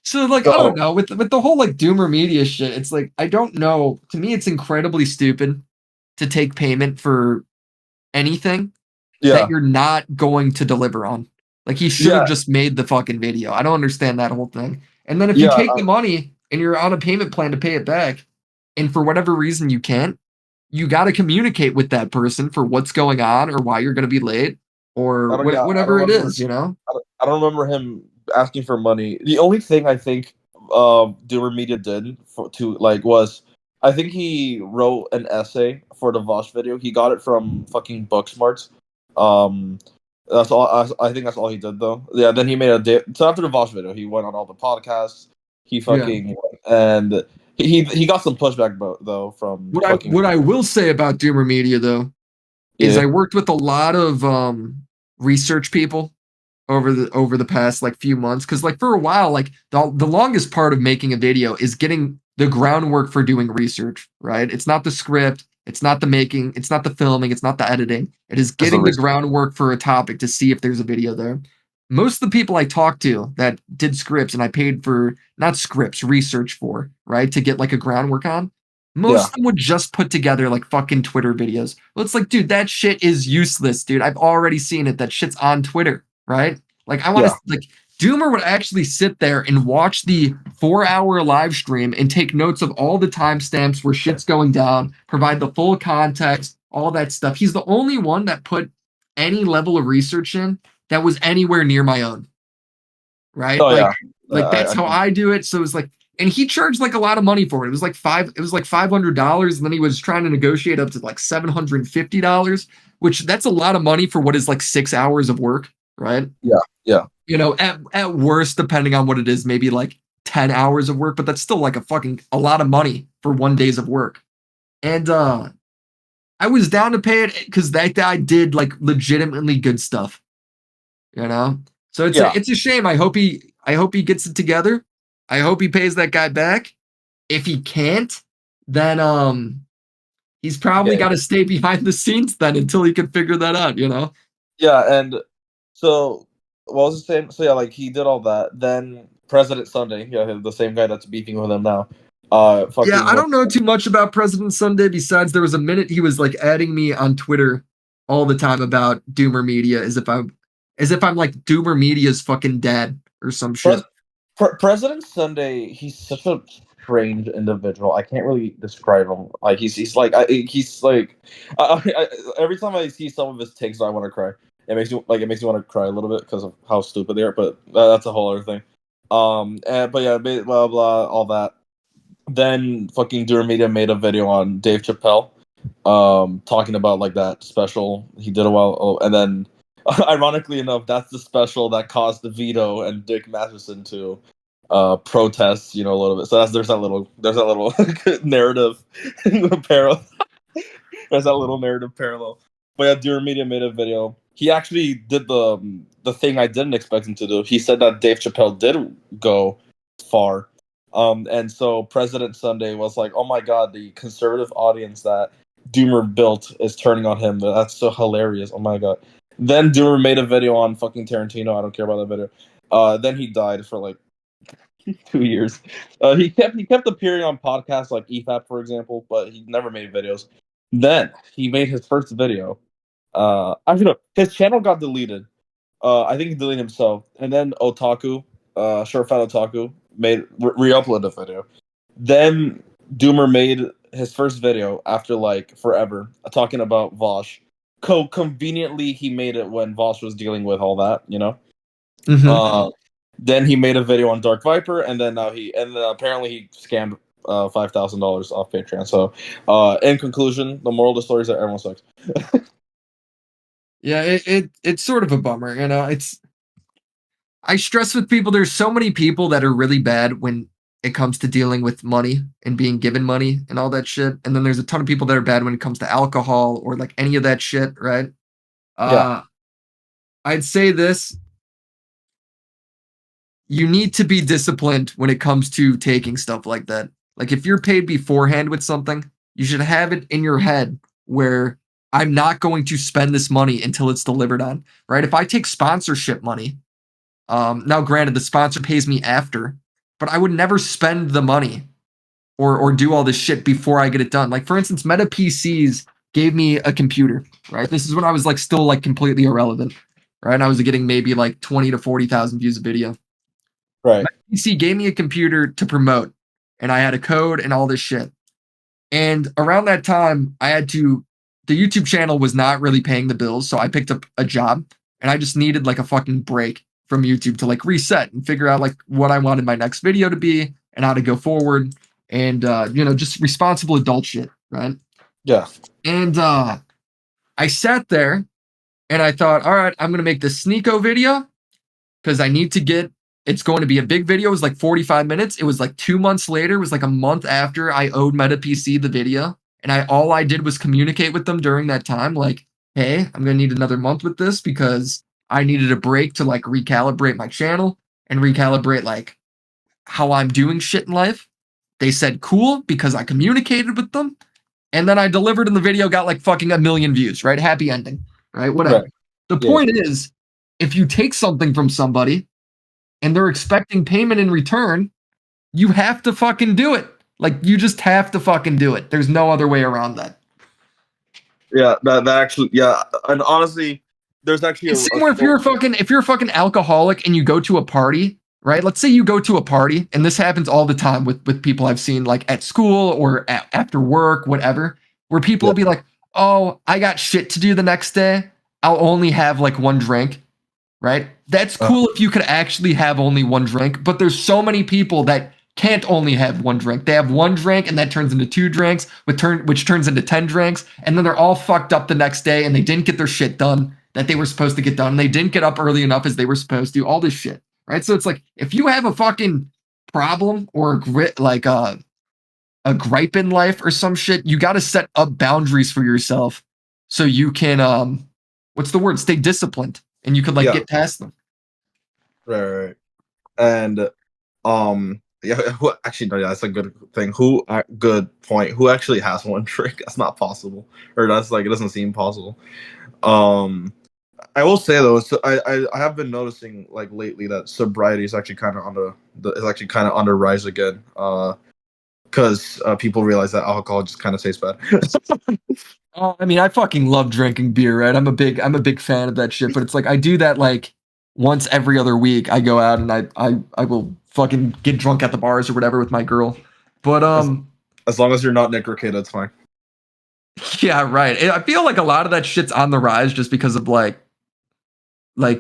So like I don't so know with the whole like Doomer Media shit. It's like I don't know. To me, it's incredibly stupid to take payment for anything that yeah, you're not going to deliver on. Like he should have yeah, just made the fucking video. I don't understand that whole thing. And then if you yeah. take the money and you're on a payment plan to pay it back, and for whatever reason you can't, you got to communicate with that person for what's going on or why you're going to be late or I don't. Yeah, I don't whatever it remember. is, you know? I don't remember him asking for money. The only thing I think Doomer Media did to like was I think he wrote an essay for the Vosh video. He got it from fucking Booksmarts. Um, that's all. I think that's all he did though. Yeah. Then he made a day. So after the Vosh video, he went on all the podcasts. He Yeah. fucking and he got some pushback though from fucking What I will say about Doomer Media though is yeah. I worked with a lot of research people over the past like few months because like for a while like the longest part of making a video is getting the groundwork for doing research, right? It's not the script, it's not the making, it's not the filming, it's not the editing. It is That's the getting the reason. groundwork for a topic to see if there's a video there. Most of the people I talked to that did scripts and I paid for not scripts, research for, right? To get like a groundwork on, most Yeah. of them would just put together like fucking Twitter videos. Well, it's like, dude, that shit is useless, dude. I've already seen it. That shit's on Twitter, right? Like, I want Yeah. to, like, Doomer would actually sit there and watch the 4 hour live stream and take notes of all the timestamps where shit's going down, provide the full context, all that stuff. He's the only one that put any level of research in that was anywhere near my own, right? Oh yeah. Like that's I how think I do it. So it's like, and he charged like a lot of money for it. It was like $500, and then he was trying to negotiate up to like $750, which that's a lot of money for what is like 6 hours of work, right? yeah. Yeah. You know, at worst, depending on what it is, maybe like 10 hours of work, but that's still like a lot of money for 1 days of work. And I was down to pay it because that guy did like legitimately good stuff, you know? So Yeah. it's a shame. I hope he gets it together. I hope he pays that guy back. If he can't, then he's probably Yeah. got to stay behind the scenes then until he can figure that out, you know? Yeah. And so what was I saying? So yeah, like he did all that. Then President Sunday, yeah, the same guy that's beefing with him now. Yeah, Fucking I went. don't know too much about President Sunday besides there was a minute he was like adding me on Twitter all the time about Doomer Media as if I'm like Doomer Media's fucking dad or some Pres- shit. President Sunday, he's such a strange individual. I can't really describe him. Like he's like every time I see some of his takes, I want to cry. It makes me want to cry a little bit because of how stupid they are. But that's a whole other thing. But yeah, blah blah, all that. Then fucking Dura Media made a video on Dave Chappelle, talking about like that special he did a while. Oh, and then ironically enough, that's the special that caused the veto and Dick Matheson to protest, a little bit. So there's that little narrative parallel. There's that little narrative parallel. But yeah, Dear Media made a video. He actually did the thing I didn't expect him to do. He said that Dave Chappelle did go far. And so President Sunday was like, "Oh my God, the conservative audience that Doomer built is turning on him. That's so hilarious. Oh my God." Then Doomer made a video on fucking Tarantino. I don't care about that video. Then he died for like 2 years. He kept appearing on podcasts like EFAP, for example, but he never made videos. Then he made his first video. I don't know. His channel got deleted. I think he deleted himself. And then Otaku, Short Fat Otaku, made re-uploaded the video. Then Doomer made his first video after like forever, talking about Vosh. Conveniently, he made it when Vosh was dealing with all that, you know. Mm-hmm. Uh, then he made a video on Dark Viper, and then apparently he scammed $5,000 off Patreon. So, in conclusion, the moral of the story is that everyone sucks. Yeah, it's sort of a bummer, you know. I stress with people there's so many people that are really bad when it comes to dealing with money and being given money and all that shit. And then there's a ton of people that are bad when it comes to alcohol or like any of that shit, right? Yeah, Uh I'd say this, you need to be disciplined when it comes to taking stuff like that. Like if you're paid beforehand with something, you should have it in your head where I'm not going to spend this money until it's delivered on, right? If I take sponsorship money, now granted the sponsor pays me after, but I would never spend the money or do all this shit before I get it done. Like for instance, Meta PCs gave me a computer, right? This is when I was like still like completely irrelevant, right? And I was getting maybe like 20 to 40,000 views a video. right. PC gave me a computer to promote, and I had a code and all this shit. And around that time, the YouTube channel was not really paying the bills, so I picked up a job, and I just needed like a fucking break from YouTube to like reset and figure out like what I wanted my next video to be and how to go forward. and just responsible adult shit, right? Yeah. And I sat there and I thought, all right, I'm gonna make this Sneeko video because I need to get. It's going to be a big video. It was like 45 minutes. It was like 2 months later. It was like a month after I owed MetaPC the video, and all I did was communicate with them during that time, like, hey, I'm gonna need another month with this because I needed a break to like recalibrate my channel and recalibrate like how I'm doing shit in life. They said cool because I communicated with them, and then I delivered and the video got like fucking a million views, right? Happy ending, right? Whatever. Right. The Yeah. point is, if you take something from somebody and they're expecting payment in return, you have to fucking do it. Like you just have to fucking do it. There's no other way around that. Yeah. That actually. Yeah. And honestly, there's actually It's a same where if you're a fucking alcoholic and you go to a party, right? Let's say you go to a party, and this happens all the time with people I've seen like at school or after work, whatever, where people Yeah. will be like, "Oh, I got shit to do the next day. I'll only have like one drink." Right? That's cool if you could actually have only one drink, but there's so many people that can't only have one drink. They have one drink and that turns into two drinks, which turns into 10 drinks, and then they're all fucked up the next day and they didn't get their shit done that they were supposed to get done. They didn't get up early enough as they were supposed to, all this shit. Right? So it's like if you have a fucking problem or a gripe in life or some shit, you got to set up boundaries for yourself so you can what's the word? Stay disciplined and you could like Yeah. get past them. Right. And yeah. Actually, no. Yeah, that's a good thing. Good point. Who actually has one trick? That's not possible, or that's like it doesn't seem possible. Um, I will say though, so I have been noticing like lately that sobriety is actually kind of on the rise again. Because people realize that alcohol just kind of tastes bad. Oh, I mean, I fucking love drinking beer, right? I'm a big fan of that shit, but it's like I do that like once every other week. I go out and I will fucking get drunk at the bars or whatever with my girl. But as, as long as you're not Nick Ricada, it's fine. yeah, right. I feel like a lot of that shit's on the rise just because of like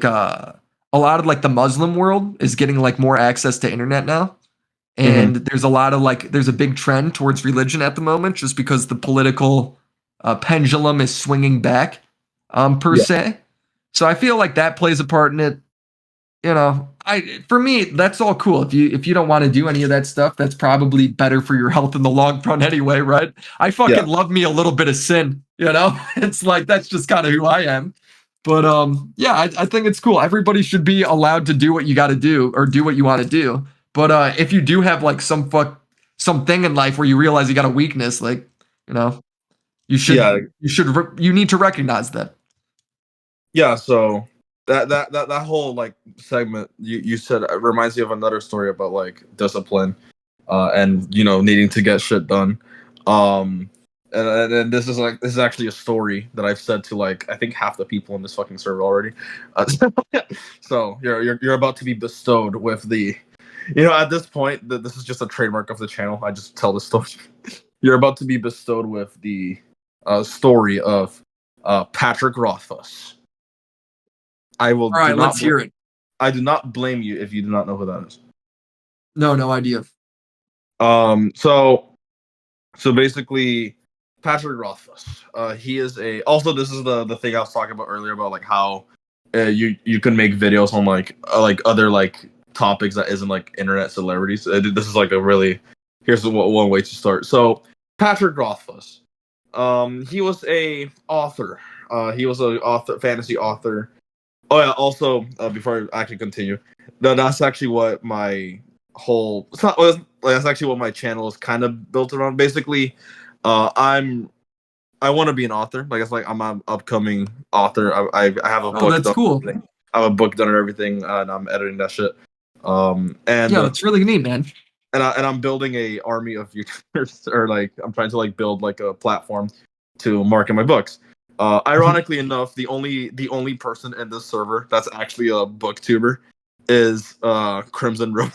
a lot of like the Muslim world is getting like more access to internet now. Mm-hmm. And there's a lot of like there's a big trend towards religion at the moment just because the political pendulum is swinging back per Yeah. se. So I feel like that plays a part in it. I for me that's all cool. If you don't want to do any of that stuff, that's probably better for your health in the long run anyway, right? I fucking Yeah. love me a little bit of sin, It's like that's just kind of who I am. But yeah, I think it's cool. Everybody should be allowed to do what you got to do or do what you want to do. But if you do have like something in life where you realize you got a weakness, like you know, Yeah. you need to recognize that. Yeah. So that whole like segment you said reminds me of another story about like discipline, and needing to get shit done. Um, and this is actually a story that I've said to like I think half the people in this fucking server already. So you're about to be bestowed with the, at this point this is just a trademark of the channel. I just tell the story. You're about to be bestowed with the story of Patrick Rothfuss. I will All do right, not. let's hear it. I do not blame you if you do not know who that is. No idea. So basically, Patrick Rothfuss. He is a. Also, this is the thing I was talking about earlier about like how you can make videos on like other like topics that isn't like internet celebrities. This is like a really. Here's one way to start. So Patrick Rothfuss. He was a author. He was a author, fantasy author. Oh yeah. Also, before I actually continue, that's actually what my whole. It's not. That's actually what my channel is kind of built around. Basically, uh, I'm. I want to be an author. Like it's like I'm an upcoming author. I have a Oh, book that's done. cool. I have a book done and everything, and I'm editing that shit. And Yeah, that's really neat, man. I'm building a army of YouTubers, or like I'm trying to like build like a platform to market my books. Ironically enough, the only person in this server that's actually a booktuber is Crimson Road.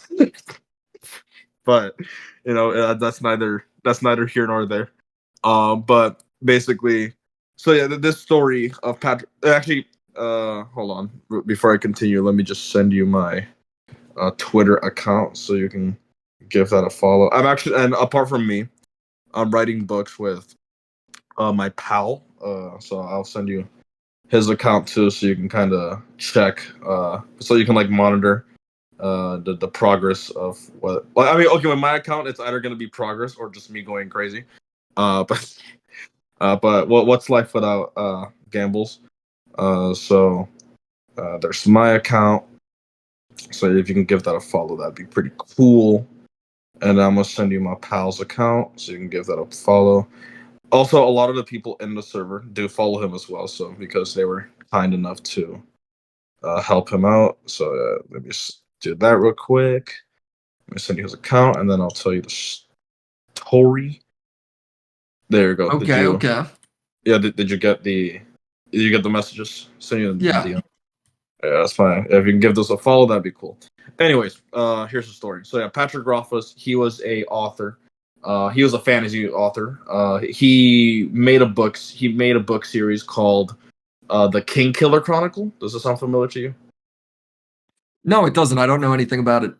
But that's neither here nor there. But basically, so yeah, this story of Patrick. Actually, hold on. Before I continue, let me just send you my Twitter account so you can give that a follow. I'm actually, and apart from me, I'm writing books with my pal. So I'll send you his account too, so you can kind of check, so you can like monitor the progress of what. Well, I mean, okay, with my account, it's either gonna be progress or just me going crazy. But but what's life without gambles? So there's my account. So if you can give that a follow, that'd be pretty cool. And I'm gonna send you my pal's account, so you can give that a follow. Also, a lot of the people in the server do follow him as well, so because they were kind enough to help him out. So let me just do that real quick. Let me send you his account, and then I'll tell you the story. There you go. Did Okay, you? okay. Yeah. Did you get the? Did you get the messages? Send you the Yeah. DM. Yeah, that's fine. If you can give this a follow, that'd be cool. Anyways, here's the story. So yeah, Patrick Rothfuss, he was a author. He was a fantasy author. He made a book. He made a book series called the King Killer Chronicle. Does this sound familiar to you? No, it doesn't. I don't know anything about it.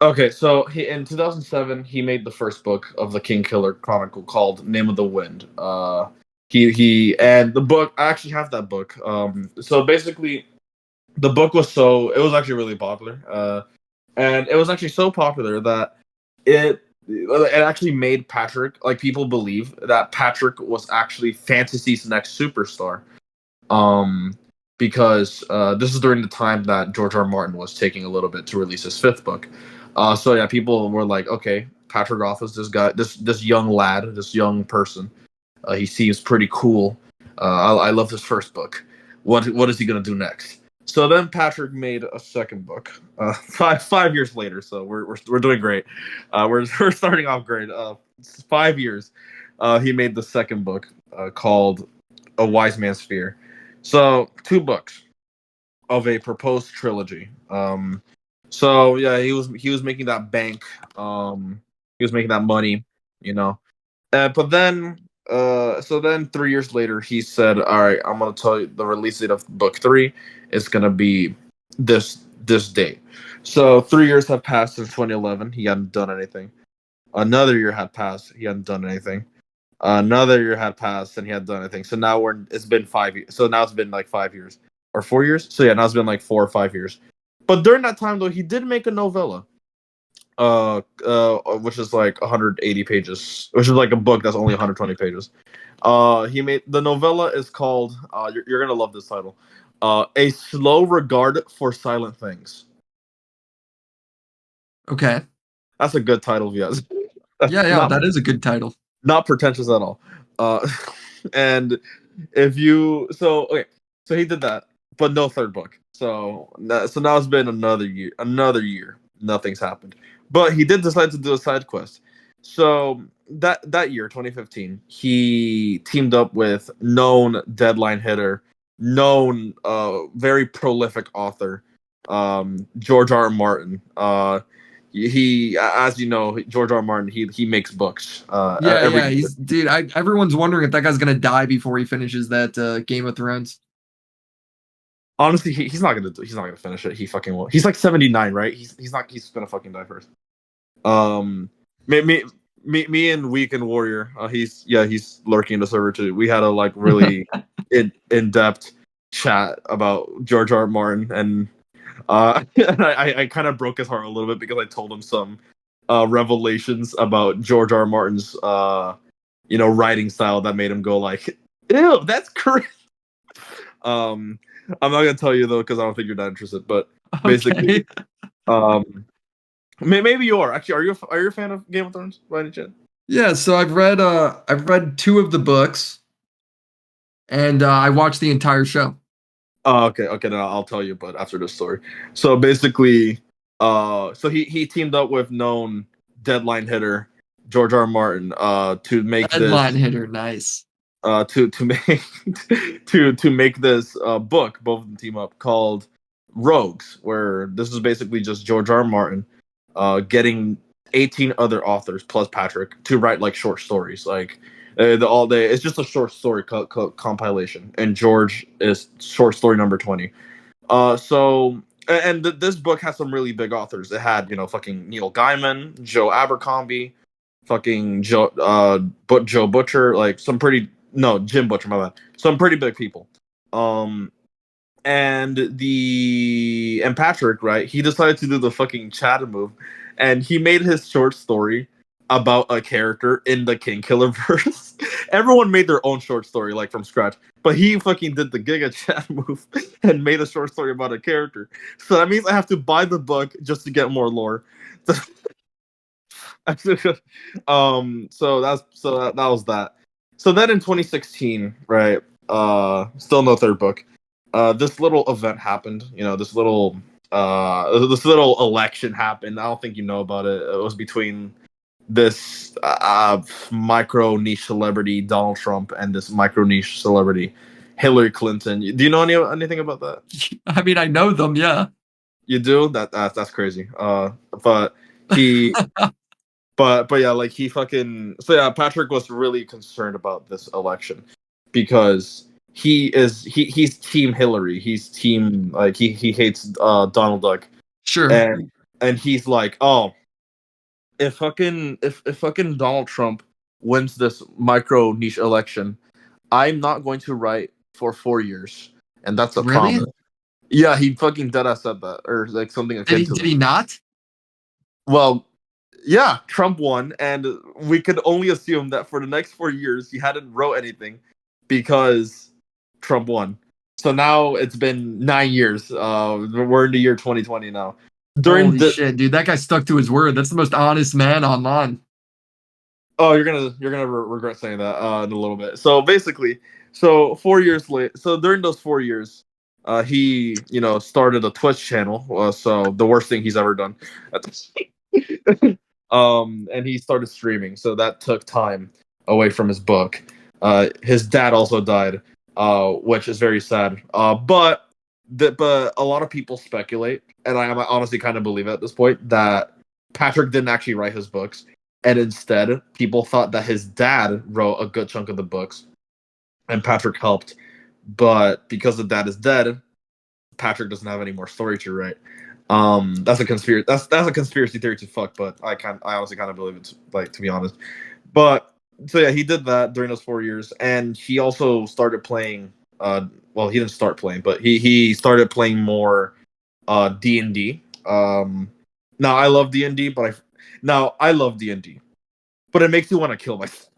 Okay, so in 2007 he made the first book of the King Killer Chronicle called Name of the Wind. He and the book. I actually have that book. So basically, the book was it was actually really popular. And it was actually so popular that it actually made Patrick, like, people believe that Patrick was actually fantasy's next superstar. Um, because this is during the time that George R. R. Martin was taking a little bit to release his fifth book. So yeah, people were like, okay, Patrick Rothfuss, this guy, this young lad, this young person, he seems pretty cool. I love his first book. What is he gonna do next? So then Patrick made a second book. Five years later, so we're doing great. We're starting off great. 5 years. He made the second book called A Wise Man's Fear. So two books of a proposed trilogy. So yeah, he was making that bank. He was making that money, you know. But then, so then 3 years later, he said, "All right, I'm gonna tell you the release date of book three is gonna be this date." So 3 years have passed since 2011. He hadn't done anything. Another year had passed. He hadn't done anything. Another year had passed and he hadn't done anything. So now it's been 5 years. So now it's been like 5 years or 4 years. So yeah, now it's been like 4 or 5 years. But during that time though, he did make a novella, which is like 180 pages, which is like a book that's only 120 pages. He made the novella is called. You're gonna love this title. A Slow Regard for Silent Things. Okay. That's a good title, yes. Yeah, yeah, not that is a good title. not pretentious at all. Uh, and if you okay, so he did that, but no third book. So now it's been another year, nothing's happened. But he did decide to do a side quest. So that year, 2015, he teamed up with known deadline hitter, known very prolific author, George R. R. Martin. He, as you know, George R. R. Martin, he makes books Yeah, every yeah. year. He's dude. Everyone's wondering if that guy's gonna die before he finishes that Game of Thrones. Honestly, he's not gonna finish it. He fucking will. He's like 79, right? He's gonna fucking die first. Um, me and Weekend Warrior. He's lurking in the server too. We had a like really in depth chat about George R. R. Martin, and and I kind of broke his heart a little bit because I told him some revelations about George R. R. Martin's writing style that made him go like, ew, that's crazy. Um, I'm not gonna tell you though because I don't think you're that interested. But basically, Okay. um, maybe you are. Actually, are you a fan of Game of Thrones by any chance? Yeah. So I've read two of the books, and I watched the entire show. Oh, okay, okay. Then I'll tell you, but after this story. So basically, so he teamed up with known deadline hitter George R. R. Martin, to make Headline this, hitter, nice. to make to make this book. Both of them team up called Rogues, where this is basically just George R. R. Martin, getting 18 other authors plus Patrick to write like short stories, like the all day. It's just a short story compilation, and George is short story number 20. So this book has some really big authors. It had, fucking Neil Gaiman, Joe Abercrombie, fucking Joe Butcher, like some pretty no Jim Butcher, my bad. Some pretty big people. Um, and Patrick, right? He decided to do the fucking Chad move, and he made his short story about a character in the King Killer verse. Everyone made their own short story like from scratch, but he fucking did the Giga Chad move and made a short story about a character. So that means I have to buy the book just to get more lore. So that was that. So then in 2016, right? Still no third book. This little event happened. This little election happened. I don't think you know about it. It was between this micro niche celebrity Donald Trump and this micro niche celebrity Hillary Clinton. Do you know anything about that? I mean, I know them. Yeah. You do? That's crazy. But he but yeah, like he fucking so yeah, Patrick was really concerned about this election because he's team Hillary. He's team like he hates Donald Duck. Sure. And he's like, "Oh, if fucking Donald Trump wins this micro niche election, I'm not going to write for 4 years." And that's a Really? promise. Yeah, he fucking deadass said that or like something Did akin he? to Did that. he not? Well, yeah, Trump won, and we could only assume that for the next 4 years he hadn't wrote anything because Trump won. So now it's been 9 years. We're in the year 2020 now. During Holy the shit, dude! That guy stuck to his word. That's the most honest man online. oh, you're gonna regret saying that in a little bit. So basically, so 4 years late. So during those 4 years, he started a Twitch channel. So the worst thing he's ever done. And he started streaming, so that took time away from his book. His dad also died, which is very sad. But a lot of people speculate, and I honestly kind of believe at this point that Patrick didn't actually write his books, and instead people thought that his dad wrote a good chunk of the books, and Patrick helped. But because the dad is dead, Patrick doesn't have any more story to write. That's a conspiracy. That's a conspiracy theory to fuck, but I honestly kind of believe it. Like to be honest, but so yeah, he did that during those 4 years, and he also started playing. Well, he didn't start playing, but he started playing more D&D. Now I love D&D, I love D&D, but it makes you want to kill myself.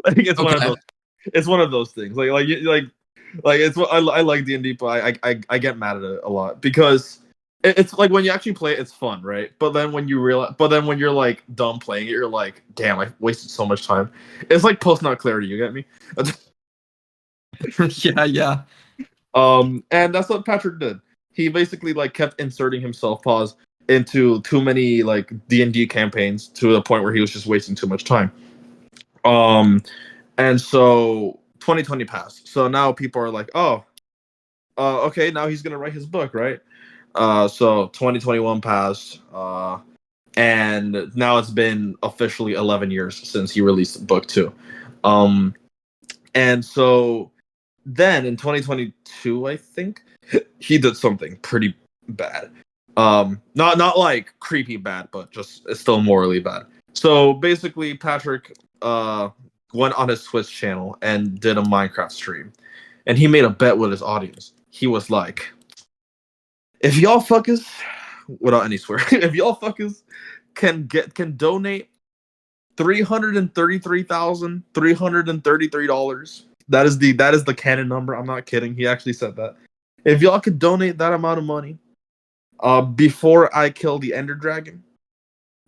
I think it's one of Okay. those. It's one of those things. Like it's what I like D&D, but I get mad at it a lot because it's like when you actually play it, it's fun, right? But then when you're like done playing it, you're like, damn, I wasted so much time. It's like post nut clarity. You get me? Yeah, yeah. And that's what Patrick did. He basically like kept inserting himself pause into too many like D&D campaigns to the point where he was just wasting too much time. Um, and so 2020 passed. So now people are like, oh, okay, now he's gonna write his book, right? So 2021 passed, and now it's been officially 11 years since he released book two. Um, and so then in 2022, I think he did something pretty bad. Not like creepy bad, but just it's still morally bad. So basically, Patrick went on his Twitch channel and did a Minecraft stream, and he made a bet with his audience. He was like, "If y'all fuckers, without any swear, if y'all fuckers can donate $333,333. That is the canon number. I'm not kidding. He actually said that. If y'all could donate that amount of money, before I kill the Ender Dragon,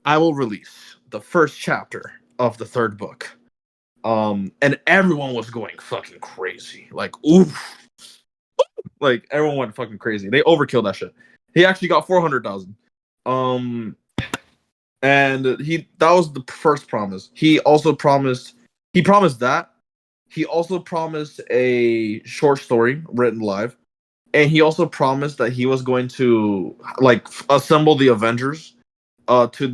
I will release the first chapter of the third book." And everyone was going fucking crazy. Like, oof. Like everyone went fucking crazy. They overkilled that shit. He actually got 400,000. Um, and that was the first promise. He promised that. He also promised a short story written live, and he also promised that he was going to like assemble the Avengers, to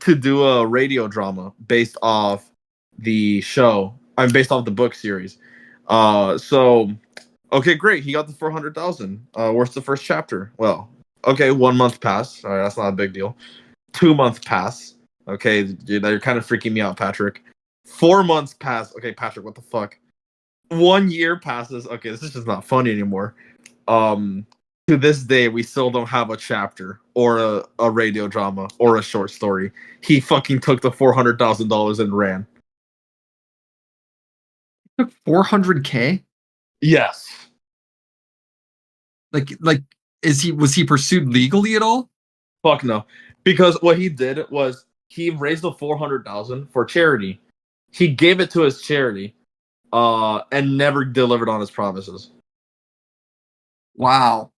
to do a radio drama based off the show. I'm based off the book series. So okay, great. He got the 400,000. Where's the first chapter? Well, Okay, 1 month pass. All right, that's not a big deal. 2 months pass. Okay, you're kind of freaking me out, Patrick. 4 months pass. Okay, Patrick, what the fuck? 1 year passes. Okay, this is just not funny anymore. Um, to this day, we still don't have a chapter or a radio drama or a short story. He fucking took the $400,000 and ran. Took 400K. Yes. Like, was he pursued legally at all? Fuck no. Because what he did was he raised the 400,000 for charity. He gave it to his charity, and never delivered on his promises. Wow.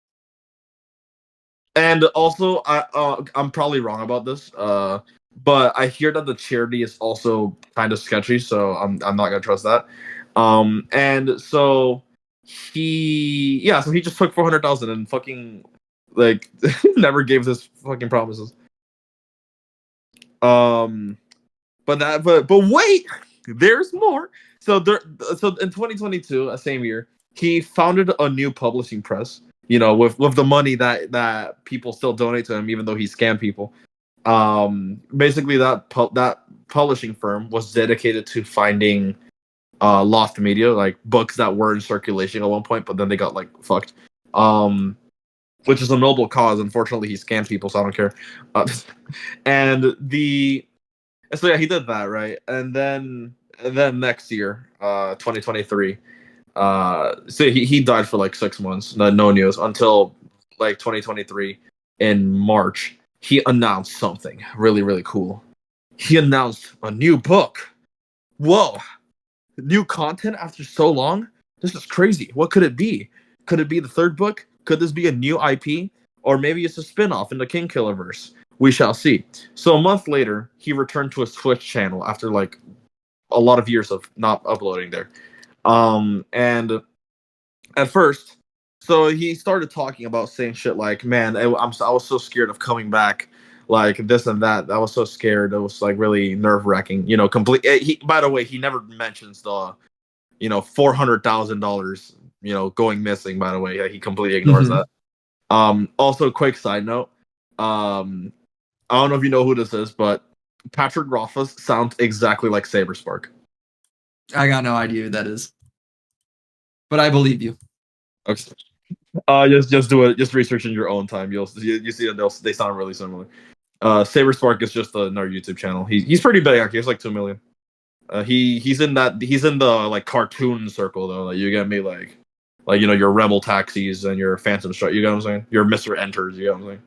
And also, I'm probably wrong about this, but I hear that the charity is also kind of sketchy, so I'm not gonna trust that. And so so he just took 400,000 and fucking like never gave his fucking promises. Um, but wait, there's more. So in 2022, same year, he founded a new publishing press. With the money that people still donate to him, even though he scammed people. Basically, that publishing firm was dedicated to finding lost media, like books that were in circulation at one point, but then they got like fucked. Um, which is a noble cause. Unfortunately, he scammed people, so I don't care. And the so yeah, he did that, right? And then next year, 2023, so he died for like 6 months, no news until like 2023 in March. He announced something really really cool. He announced a new book. Whoa, new content after so long. This is crazy. What could it be? Could it be the third book? Could this be a new IP? Or maybe it's a spin-off in the King Killer verse? We shall see. So a month later, he returned to his Twitch channel after like a lot of years of not uploading there. And at first, so he started talking about saying shit like, "Man, I was so scared of coming back, like this and that. I was so scared. It was like really nerve wracking. Complete. By the way, he never mentions the $400,000 going missing. By the way, yeah, he completely ignores Mm-hmm. that. Also, quick side note. I don't know if you know who this is, but Patrick Rothfuss sounds exactly like Saberspark. I got no idea who that is, but I believe you. Okay. Just do it. Just research in your own time. You see that they sound really similar. Saberspark is just another YouTube channel. He's pretty big actually. He's like 2 million. He's in the like cartoon circle though. Like you get me like your Rebel Taxis and your Phantom Strike. You get what I'm saying? Your Mister Enters. You get what I'm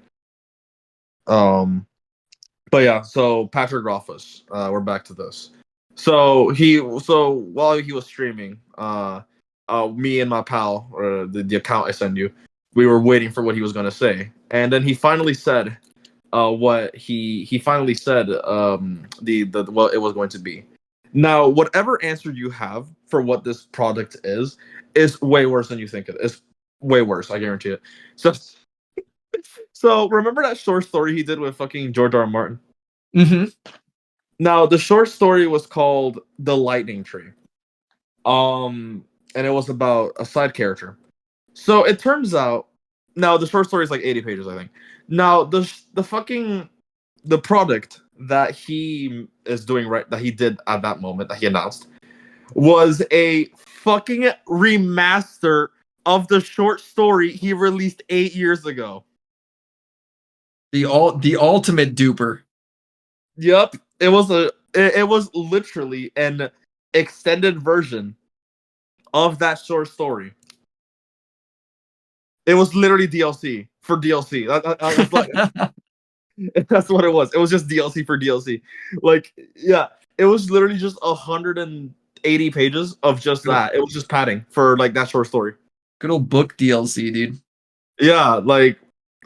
saying? But yeah. So Patrick Rothfuss. We're back to this. So while he was streaming, me and my pal, or the account I send you, we were waiting for what he was gonna say, and then he finally said, what he finally said, the what it was going to be. Now, whatever answer you have for what this product is way worse than you think it is. Way worse, I guarantee it. So remember that short story he did with fucking George R. R. Martin? Mm-hmm. Now, the short story was called The Lightning Tree. And it was about a side character. So it turns out, now the short story is like 80 pages, I think. Now the product that he is doing right, that he did at that moment that he announced, was a fucking remaster of the short story he released 8 years ago. The ultimate duper. Yep, it was literally an extended version of that short story. It was literally DLC for DLC. That's like that's what it was. It was just DLC for DLC. Like, yeah, it was literally just 180 pages of just Good, that. It was just padding for like that short story. good old book DLC, dude. Yeah, like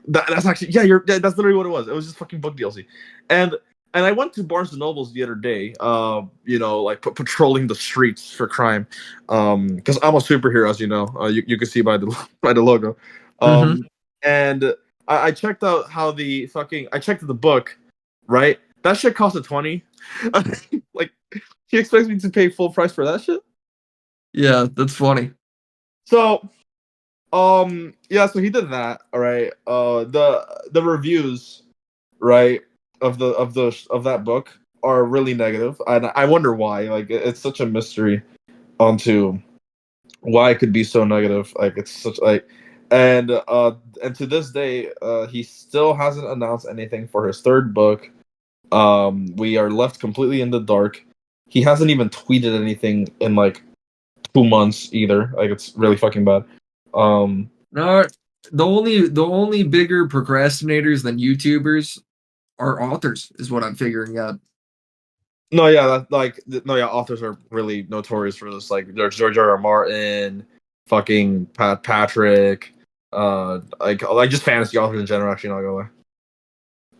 that's actually that's literally what it was. It was just fucking book DLC. And I went to Barnes and Nobles the other day, like patrolling the streets for crime, because I'm a superhero, as you know. You can see by the by the logo. Mm-hmm. And I checked out I checked the book, right? That shit cost a 20. Like he expects me to pay full price for that shit. Yeah, that's funny. So Yeah, so he did that. All right. The reviews, right, of that book are really negative, and I wonder why. Like, it's such a mystery onto why it could be so negative. Like, it's such like, and to this day, he still hasn't announced anything for his third book. We are left completely in the dark. He hasn't even tweeted anything in like 2 months either. Like, it's really fucking bad. Um, No, the only bigger procrastinators than YouTubers are authors, is what I'm figuring out. no, yeah, no, yeah. Authors are really notorious for this. Like, there's George R. R. Martin, fucking Patrick, like just fantasy authors in general. Actually, not gonna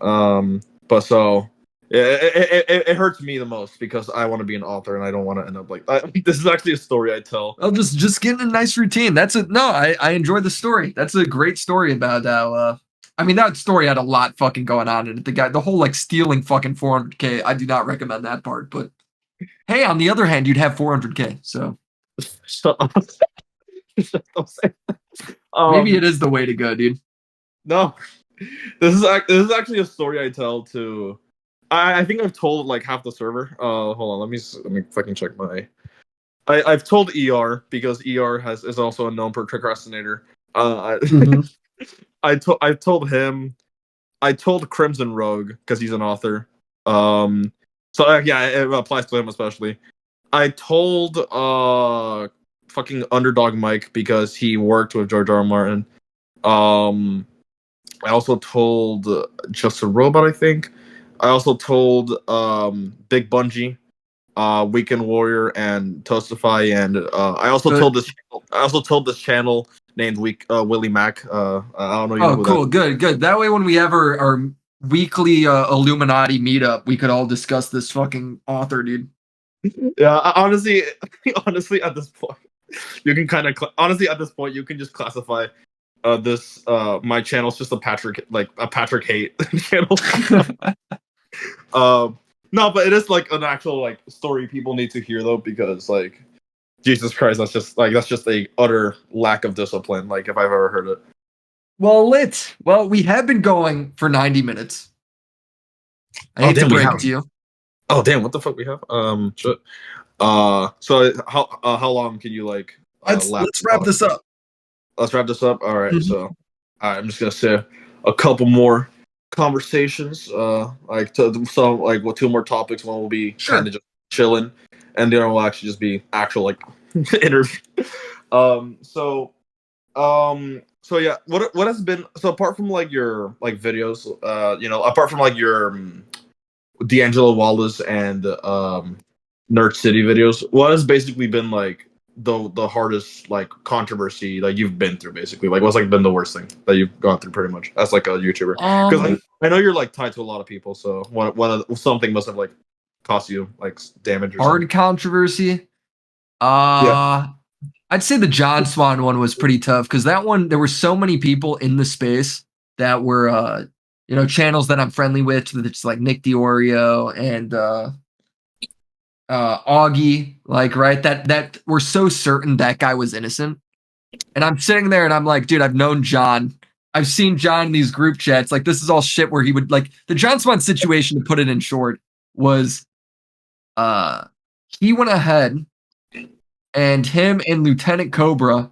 lie. But so it hurts me the most because I want to be an author and I don't want to end up like this is actually a story I tell. Well, just getting a nice routine. That's it. No, I enjoy the story. That's a great story about how. I mean, that story had a lot fucking going on in it. The whole like stealing fucking 400K. I do not recommend that part. But hey, on the other hand, you'd have 400K. So Shut up. Don't say that. maybe it is the way to go, dude. No, this is actually a story I tell to. I think I've told like half the server. Hold on, let me fucking check my. I've told ER because ER is also a known procrastinator. Mm-hmm. I've told him. I told Crimson Rogue because he's an author. So yeah, it applies to him especially. I told fucking Underdog Mike because he worked with George R. R. Martin. Um, I also told Just a Robot, I think. I also told Big Bungie, Weekend Warrior, and Toastify, and Good. I also told this channel named Willie Mac. I don't know you know Oh, who that cool. Good. Good. That way, when we have our weekly Illuminati meetup, we could all discuss this fucking author, dude. is. Yeah, honestly, honestly, at this point, you can kind of honestly at this point you can just classify this my channel's just a Patrick hate channel. Um, no, but it is like an actual like story people need to hear though because like Jesus Christ, that's just a utter lack of discipline. Like if I've ever heard it. Well, lit. Well, we have been going for 90 minutes. I Oh hate to damn, we break it have. to you. Oh damn, what the fuck we have? Shit. So how long can you like lap? Let's wrap this up. Let's wrap this up. All right, Mhm. so I'm just gonna say a couple more conversations. Like so like what two more topics. One will be kind Sure. of just chilling, and the other will actually just be actual like interview. Um. So so yeah, what has been so apart from like your like videos, apart from like your D'Angelo Wallace and Nerd City videos, what has basically been like the hardest like controversy like you've been through basically? Like what's like been the worst thing that you've gone through pretty much as like a YouTuber? Because I know you're like tied to a lot of people, so something must have like cost you like damage or something. Hard controversy. Yeah. Uh, I'd say the John Swan one was pretty tough because that one, there were so many people in the space that were, channels that I'm friendly with. It's like Nick Diorio and Augie, like, right? That we're so certain that guy was innocent. And I'm sitting there and I'm like, dude, I've known John. I've seen John in these group chats. Like, this is all shit where he would like the John Swan situation, to put it in short, was uh he went ahead and him and Lieutenant Cobra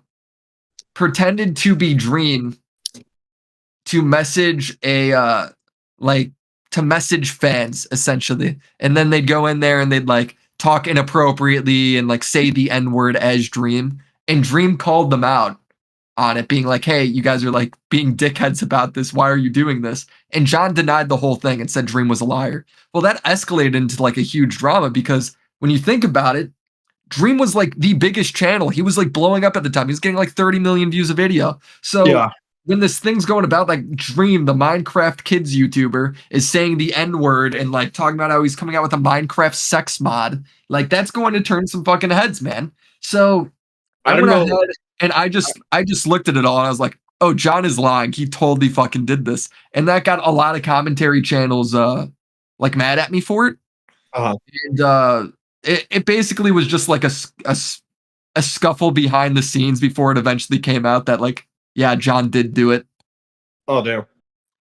pretended to be Dream to message like to message fans essentially. And then they'd go in there and they'd like talk inappropriately and like say the N-word as Dream. And Dream called them out on it, being like, hey, you guys are like being dickheads about this. Why are you doing this? And John denied the whole thing and said Dream was a liar. Well, that escalated into like a huge drama because when you think about it, Dream was like the biggest channel. He was like blowing up at the time. He was getting like 30 million views a video. So Yeah. when this thing's going about, like Dream, the Minecraft kids YouTuber, is saying the N word and like talking about how he's coming out with a Minecraft sex mod, like that's going to turn some fucking heads, man. So I I don't went ahead know. and I just looked at it all and I was like, oh, John is lying. He totally fucking did this. And that got a lot of commentary channels like mad at me for it. Uh, And it basically was just like a scuffle behind the scenes before it eventually came out that like, yeah, John did do it. Oh damn.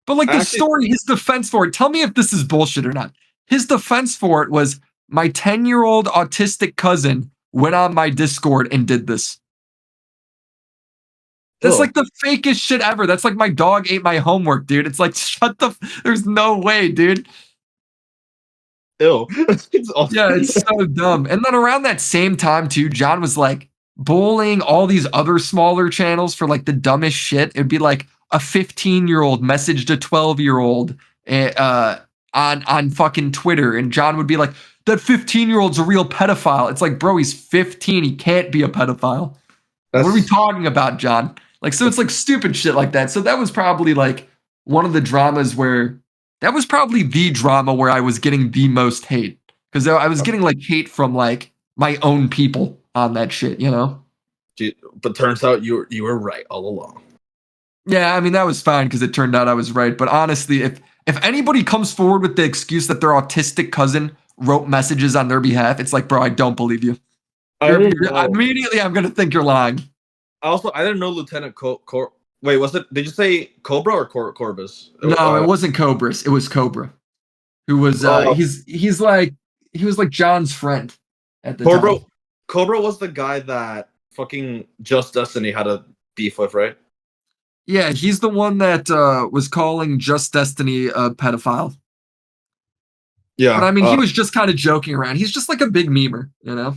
But like I the actually. story, his defense for it, tell me if this is bullshit or not. His defense for it was my 10-year-old autistic cousin went on my Discord and did this. That's Oh. like the fakest shit ever. That's like my dog ate my homework, dude. It's like, shut the there's no way, dude. Ew. It's awesome. Yeah, it's so dumb. And then around that same time, too, John was like bullying all these other smaller channels for like the dumbest shit. It'd be like a 15-year-old messaged a 12-year-old on fucking Twitter, and John would be like, "That 15-year-old's a real pedophile." It's like, bro, he's 15. He can't be a pedophile. What are we That's talking about, John? Like, so it's like stupid shit like that. So that was probably like one of the dramas where that was probably the drama where I was getting the most hate because I was getting like hate from like my own people on that shit, you know? but turns out you were right all along. Yeah, I mean that was fine because it turned out I was right. But honestly, if anybody comes forward with the excuse that their autistic cousin wrote messages on their behalf, it's like, bro, I don't believe you. I didn't know. Immediately I'm gonna think you're lying. Also, I didn't know Lieutenant Wait, was it? Did you say Cobra or Corbus? No, it wasn't Cobras. It was Cobra, who was Oh, he's like he was like John's friend at the Cobra. time. Cobra was the guy that fucking Just Destiny had a beef with, right? Yeah, he's the one that was calling Just Destiny a pedophile. But Yeah. I mean, he was just kind of joking around. He's just like a big memer, you know?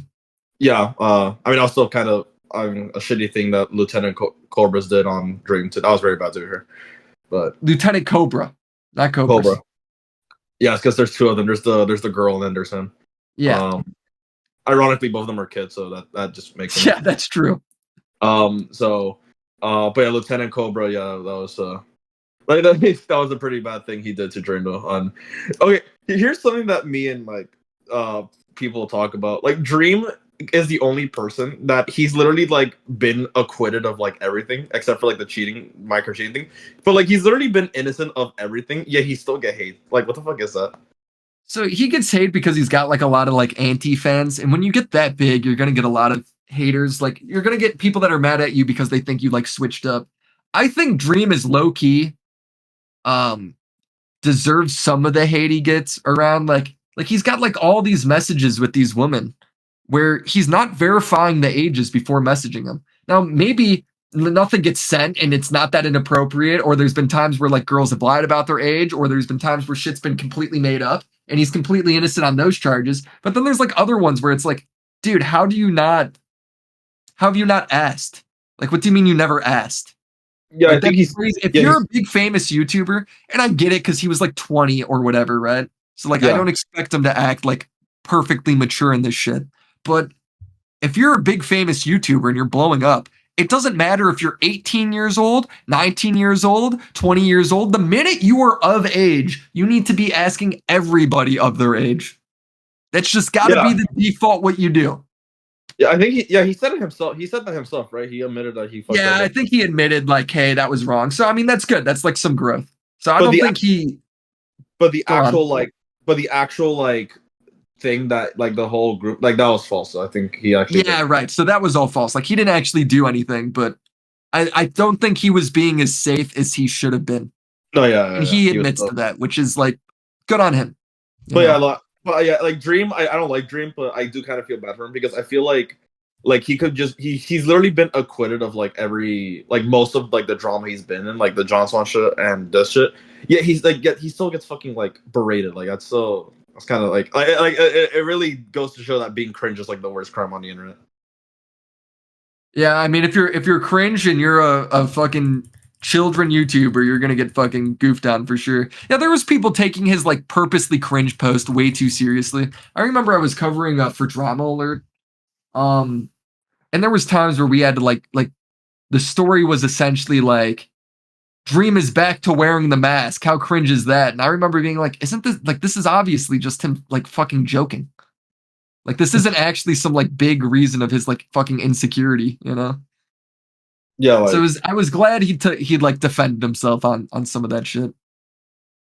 Yeah. I mean, also kind of a shitty thing that Lieutenant Corbus did on Dream. That was very bad to hear. But Lieutenant Cobra, not Cobra. Cobras. Yeah, it's because there's two of them. There's the girl and then there's him. Yeah. Ironically, both of them are kids, so that just makes sense. Yeah, that's true. But yeah, Lieutenant Cobra, yeah, that was like that was a pretty bad thing he did to Dream though. Okay, here's something that me and like people talk about. Like Dream is the only person that he's literally like been acquitted of like everything except for like the cheating, micro cheating thing. But like he's literally been innocent of everything, yet he still get hate. Like what the fuck is that? So he gets hate because he's got like a lot of like anti fans. And when you get that big, you're going to get a lot of haters. Like you're going to get people that are mad at you because they think you like switched up. I think Dream is low key, um, deserves some of the hate he gets around. Like he's got like all these messages with these women where he's not verifying the ages before messaging them. Now, maybe nothing gets sent and it's not that inappropriate, or there's been times where like girls have lied about their age, or there's been times where shit's been completely made up and he's completely innocent on those charges. But then there's like other ones where it's like, dude, how have you not asked? Like, what do you mean you never asked? Yeah, I Like think that'd be he's crazy. If yeah you're he's a big famous YouTuber, and I get it because he was like 20 or whatever, right? So like I yeah don't expect him to act like perfectly mature in this shit. But if you're a big famous YouTuber and you're blowing up, it doesn't matter if you're 18 years old, 19 years old, 20 years old. The minute you are of age, you need to be asking everybody of their age. That's just got to be yeah the default what you do. yeah. I think he said it himself. He said that himself, right? He admitted that he fucked Yeah, I up. think he admitted like, hey, that was wrong. So I mean, that's good. That's like some growth. So I But don't the think he. but the Go on. actual like but the actual like thing that like the whole group like that was false. So I think he actually Yeah, did. right. So that was all false. Like he didn't actually do anything, but I don't think he was being as safe as he should have been. No, yeah, And yeah, yeah. he He was. admits to that, which is like good on him. You But yeah, know? but yeah, like Dream. I don't like Dream, but I do kind of feel bad for him because I feel like he could just he's literally been acquitted of like every like most of like the drama he's been in, like the John Swan shit and this shit. Yeah, he's like he still gets fucking like berated. Like that's kind of like it really goes to show that being cringe is like the worst crime on the internet. Yeah, I mean if you're cringe and you're a fucking children YouTuber, you're gonna get fucking goofed on for sure. Yeah, there was people taking his like purposely cringe post way too seriously. I remember I was covering up for Drama Alert. Um and there was times where we had to like the story was essentially like Dream is back to wearing the mask. How cringe is that? And I remember being like, isn't this like this is obviously just him like fucking joking. Like this isn't actually some like big reason of his like fucking insecurity, you know? Yeah, So like I was glad he'd like defended himself on some of that shit.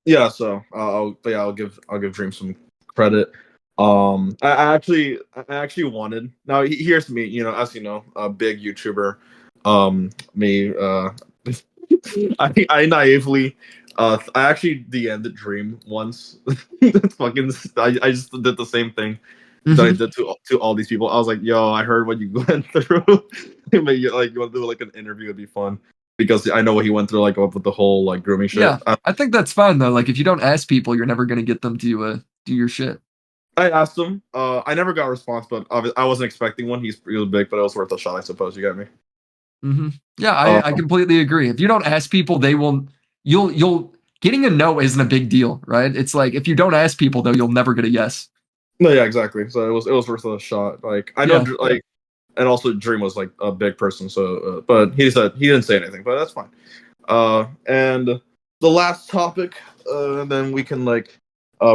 yeah. So but yeah, I'll give Dream some credit. I actually wanted. Now here's me, you know, as you know, a big YouTuber. Me, I naively, I actually DM'd Dream once. Fucking, I just did the same thing that I Mhm. did to all these people. I was like, "Yo, I heard what you went through. Maybe like you want to do like an interview? It'd be fun because I know what he went through, like with the whole like grooming shit." Yeah, I think that's fine though. Like if you don't ask people, you're never gonna get them to do your shit. I asked him. I never got a response, but I wasn't expecting one. He's really big, but it was worth a shot, I suppose. You get me? Hmm. Yeah, I Um, completely agree. If you don't ask people, they will. You'll getting a no isn't a big deal, right? It's like if you don't ask people though, you'll never get a yes. no, yeah, exactly. So it was worth a shot. Like I know, Yeah. like, and also Dream was like a big person, so but he didn't say anything, but that's fine. And the last topic, and then we can like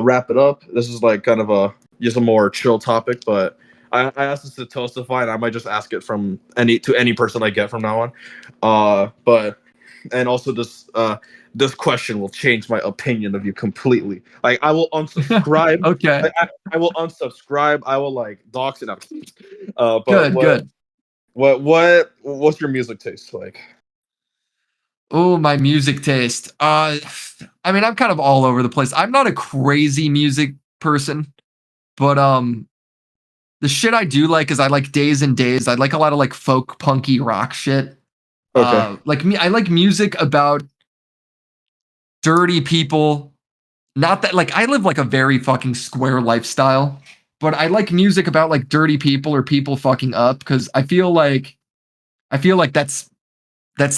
wrap it up. This is like kind of a just a more chill topic, but I asked this to Toastify, and I might just ask it from any person I get from now on. But and also this question will change my opinion of you completely. Like I will unsubscribe. Okay. I will unsubscribe. I will like dox it out. But Good. Good. what's your music taste like? Oh, my music taste. I mean, I'm kind of all over the place. I'm not a crazy music person, but the shit I do like is I like Days and Days. I like a lot of like folk punky rock shit. Okay, Like me, I like music about dirty people. Not that like I live like a very fucking square lifestyle, but I like music about like dirty people or people fucking up because I feel like that's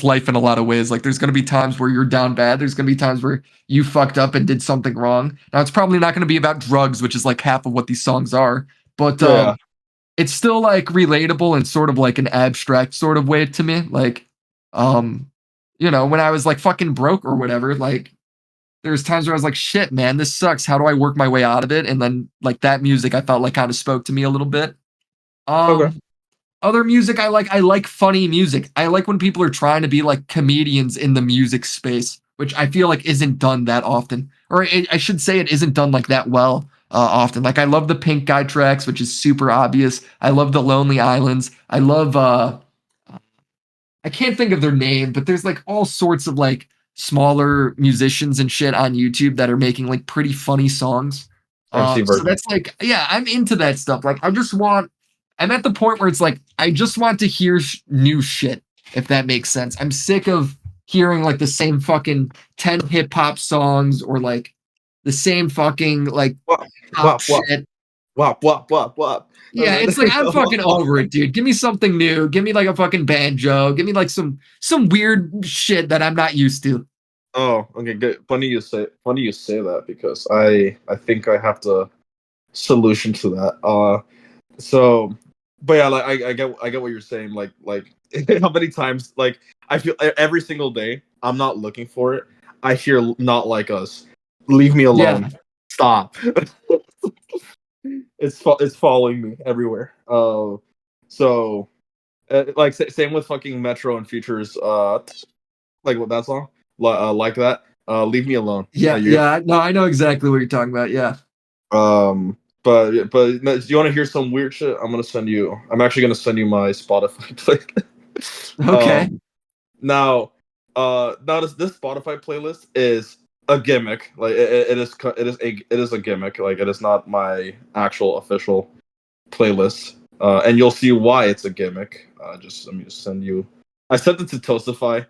life in a lot of ways. Like there's gonna be times where you're down bad. There's gonna be times where you fucked up and did something wrong. Now it's probably not gonna be about drugs, which is like half of what these songs are. But yeah, it's still like relatable in sort of like an abstract sort of way to me. Like, um, when I was like fucking broke or whatever, like there's times where I was like, shit, man, this sucks. How do I work my way out of it? And then like that music I felt like kind of spoke to me a little bit. okay, Um, Other music I like funny music. I like when people are trying to be like comedians in the music space, which I feel like isn't done that often. Or I should say it isn't done like that well often. Like I love the Pink Guy tracks, which is super obvious. I love the Lonely Islands. I love I can't think of their name, but there's like all sorts of like smaller musicians and shit on YouTube that are making like pretty funny songs. MC So version. that's like, yeah, I'm into that stuff. Like, I'm at the point where it's like, I just want to hear new shit, if that makes sense. I'm sick of hearing like the same fucking 10 hip hop songs or like the same fucking like Wop pop wop wop shit. wop wop wop wop. Yeah, it's like I'm fucking over it, dude. Give me something new. Give me like a fucking banjo. Give me like some weird shit that I'm not used to. Oh, okay, good. Funny you say that because I think I have the solution to that. So, but yeah, like I get what you're saying. Like how many times like I feel every single day I'm not looking for it. I hear "Not Like Us." Leave me Yeah. alone. Stop. It's following me everywhere. So like same with fucking Metro and Futures. Like what that song, like that. Leave me alone. Yeah, You yeah. No, I know exactly what you're talking about. Yeah. but no, do you want to hear some weird shit? I'm actually gonna send you my Spotify playlist. Okay. Now this Spotify playlist is a gimmick. Like it is a gimmick. Like it is not my actual official playlist. And you'll see why it's a gimmick. Just let me just send you. I sent it to Toastify.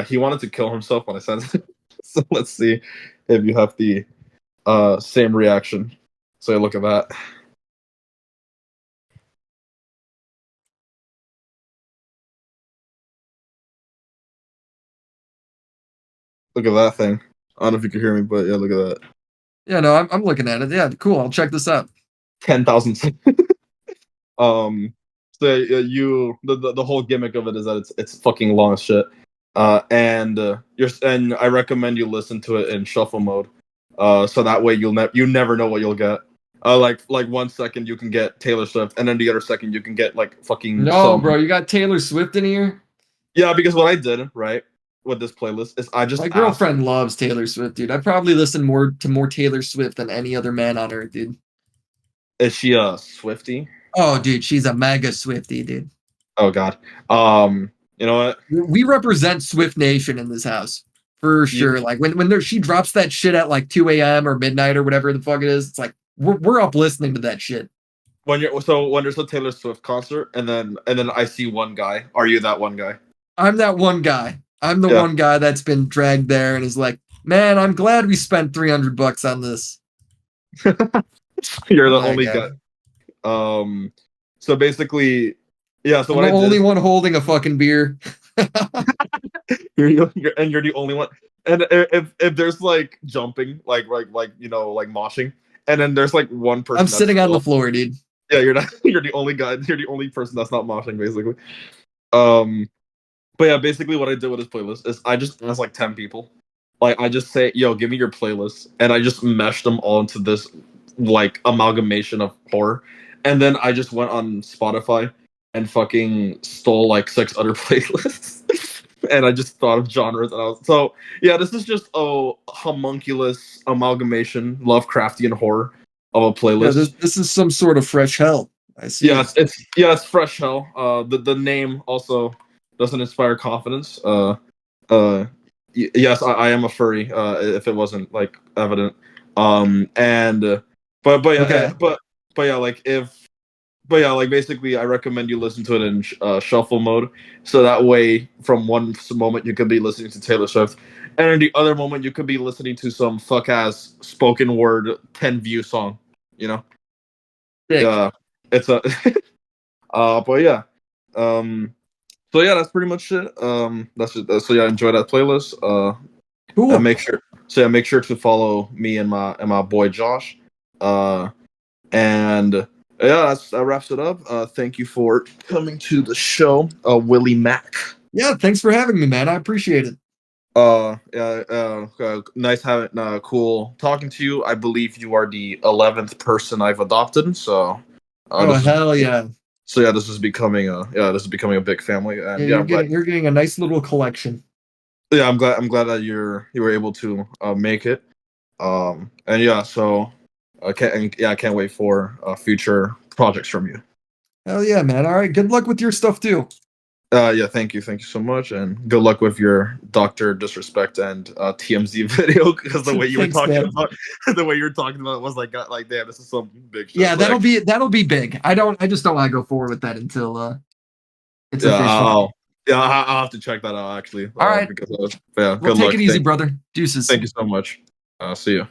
He wanted to kill himself when I sent it. So let's see if you have the same reaction. So look at that. Look at that thing. I don't know if you can hear me, but yeah, look at that. Yeah, no, I'm looking at it. Yeah, cool. I'll check this out. 10,000. um. So the whole gimmick of it is that it's fucking long as shit. And I recommend you listen to it in shuffle mode. So that way you never know what you'll get. Like 1 second you can get Taylor Swift, and then the other second you can get like fucking No, some. bro, you got Taylor Swift in here? Yeah, because what I did right with this playlist is I just My asked. girlfriend loves Taylor Swift, dude. I probably listen more to more Taylor Swift than any other man on earth, dude. Is she a Swifty? Oh, dude, she's a mega Swifty, dude. Oh God. You know what? We represent Swift Nation in this house for You, sure. Like when she drops that shit at like 2 a.m. or midnight or whatever the fuck it is, it's like we're up listening to that shit. when there's a Taylor Swift concert and then I see one guy. Are you that one guy? I'm that one guy. I'm the Yeah. one guy that's been dragged there and is like, man, I'm glad we spent $300 on this. You're the My only guy. God. So basically, yeah. So I'm what the I did only is one holding a fucking beer. you're the only one. And if there's like jumping, like like moshing, and then there's like one I'm person that's sitting on the still, floor, dude. yeah, you're not. You're the only guy. You're the only person that's not moshing, basically. Um, but yeah, basically what I did with this playlist is I just asked like 10 people. Like I just say, yo, give me your playlist, and I just meshed them all into this like amalgamation of horror. And then I just went on Spotify and fucking stole like 6 other playlists. And I just thought of genres, and I was so yeah. This is just a homunculus amalgamation, Lovecraftian horror of a Yeah, this playlist. this is some sort of fresh hell. I Yeah, see. it's fresh hell. The name also doesn't inspire confidence. Uh, yes, I am a furry. If it wasn't like evident. And but yeah, Okay. but yeah, like if but yeah, like basically, I recommend you listen to it in shuffle mode, so that way, from one moment you could be listening to Taylor Swift, and in the other moment you could be listening to some fuck ass spoken word 10 view song. You know, Sick. yeah, it's a but yeah, um, so yeah, that's pretty much it. That's it. So yeah, enjoy that playlist. And Cool. make sure to follow me and my boy Josh. Uh, and yeah, that wraps it up. Thank you for coming to the show, Willie Mack. Yeah, thanks for having me, man. I appreciate it. Yeah, nice having, cool talking to you. I believe you are the 11th person I've adopted. So, Oh this is hell yeah. this is becoming a big family, Yeah, and yeah, you're getting a nice little collection. I'm glad that you were able to make it. And yeah, so I can't wait for future projects from you. Hell yeah, man. All right. Good luck with your stuff too. Yeah, thank you so much, and good luck with your Doctor Disrespect and TMZ video. Because the way you were Thanks, talking man. about, the way you were talking about it was like, damn, this is some big shit. Yeah, Like, that'll be big. I just don't want to go forward with that until it's yeah, official. I'll have to check that out actually. All right. Because yeah, Well, good take luck. it easy, brother. Deuces. Thank you so much. See you.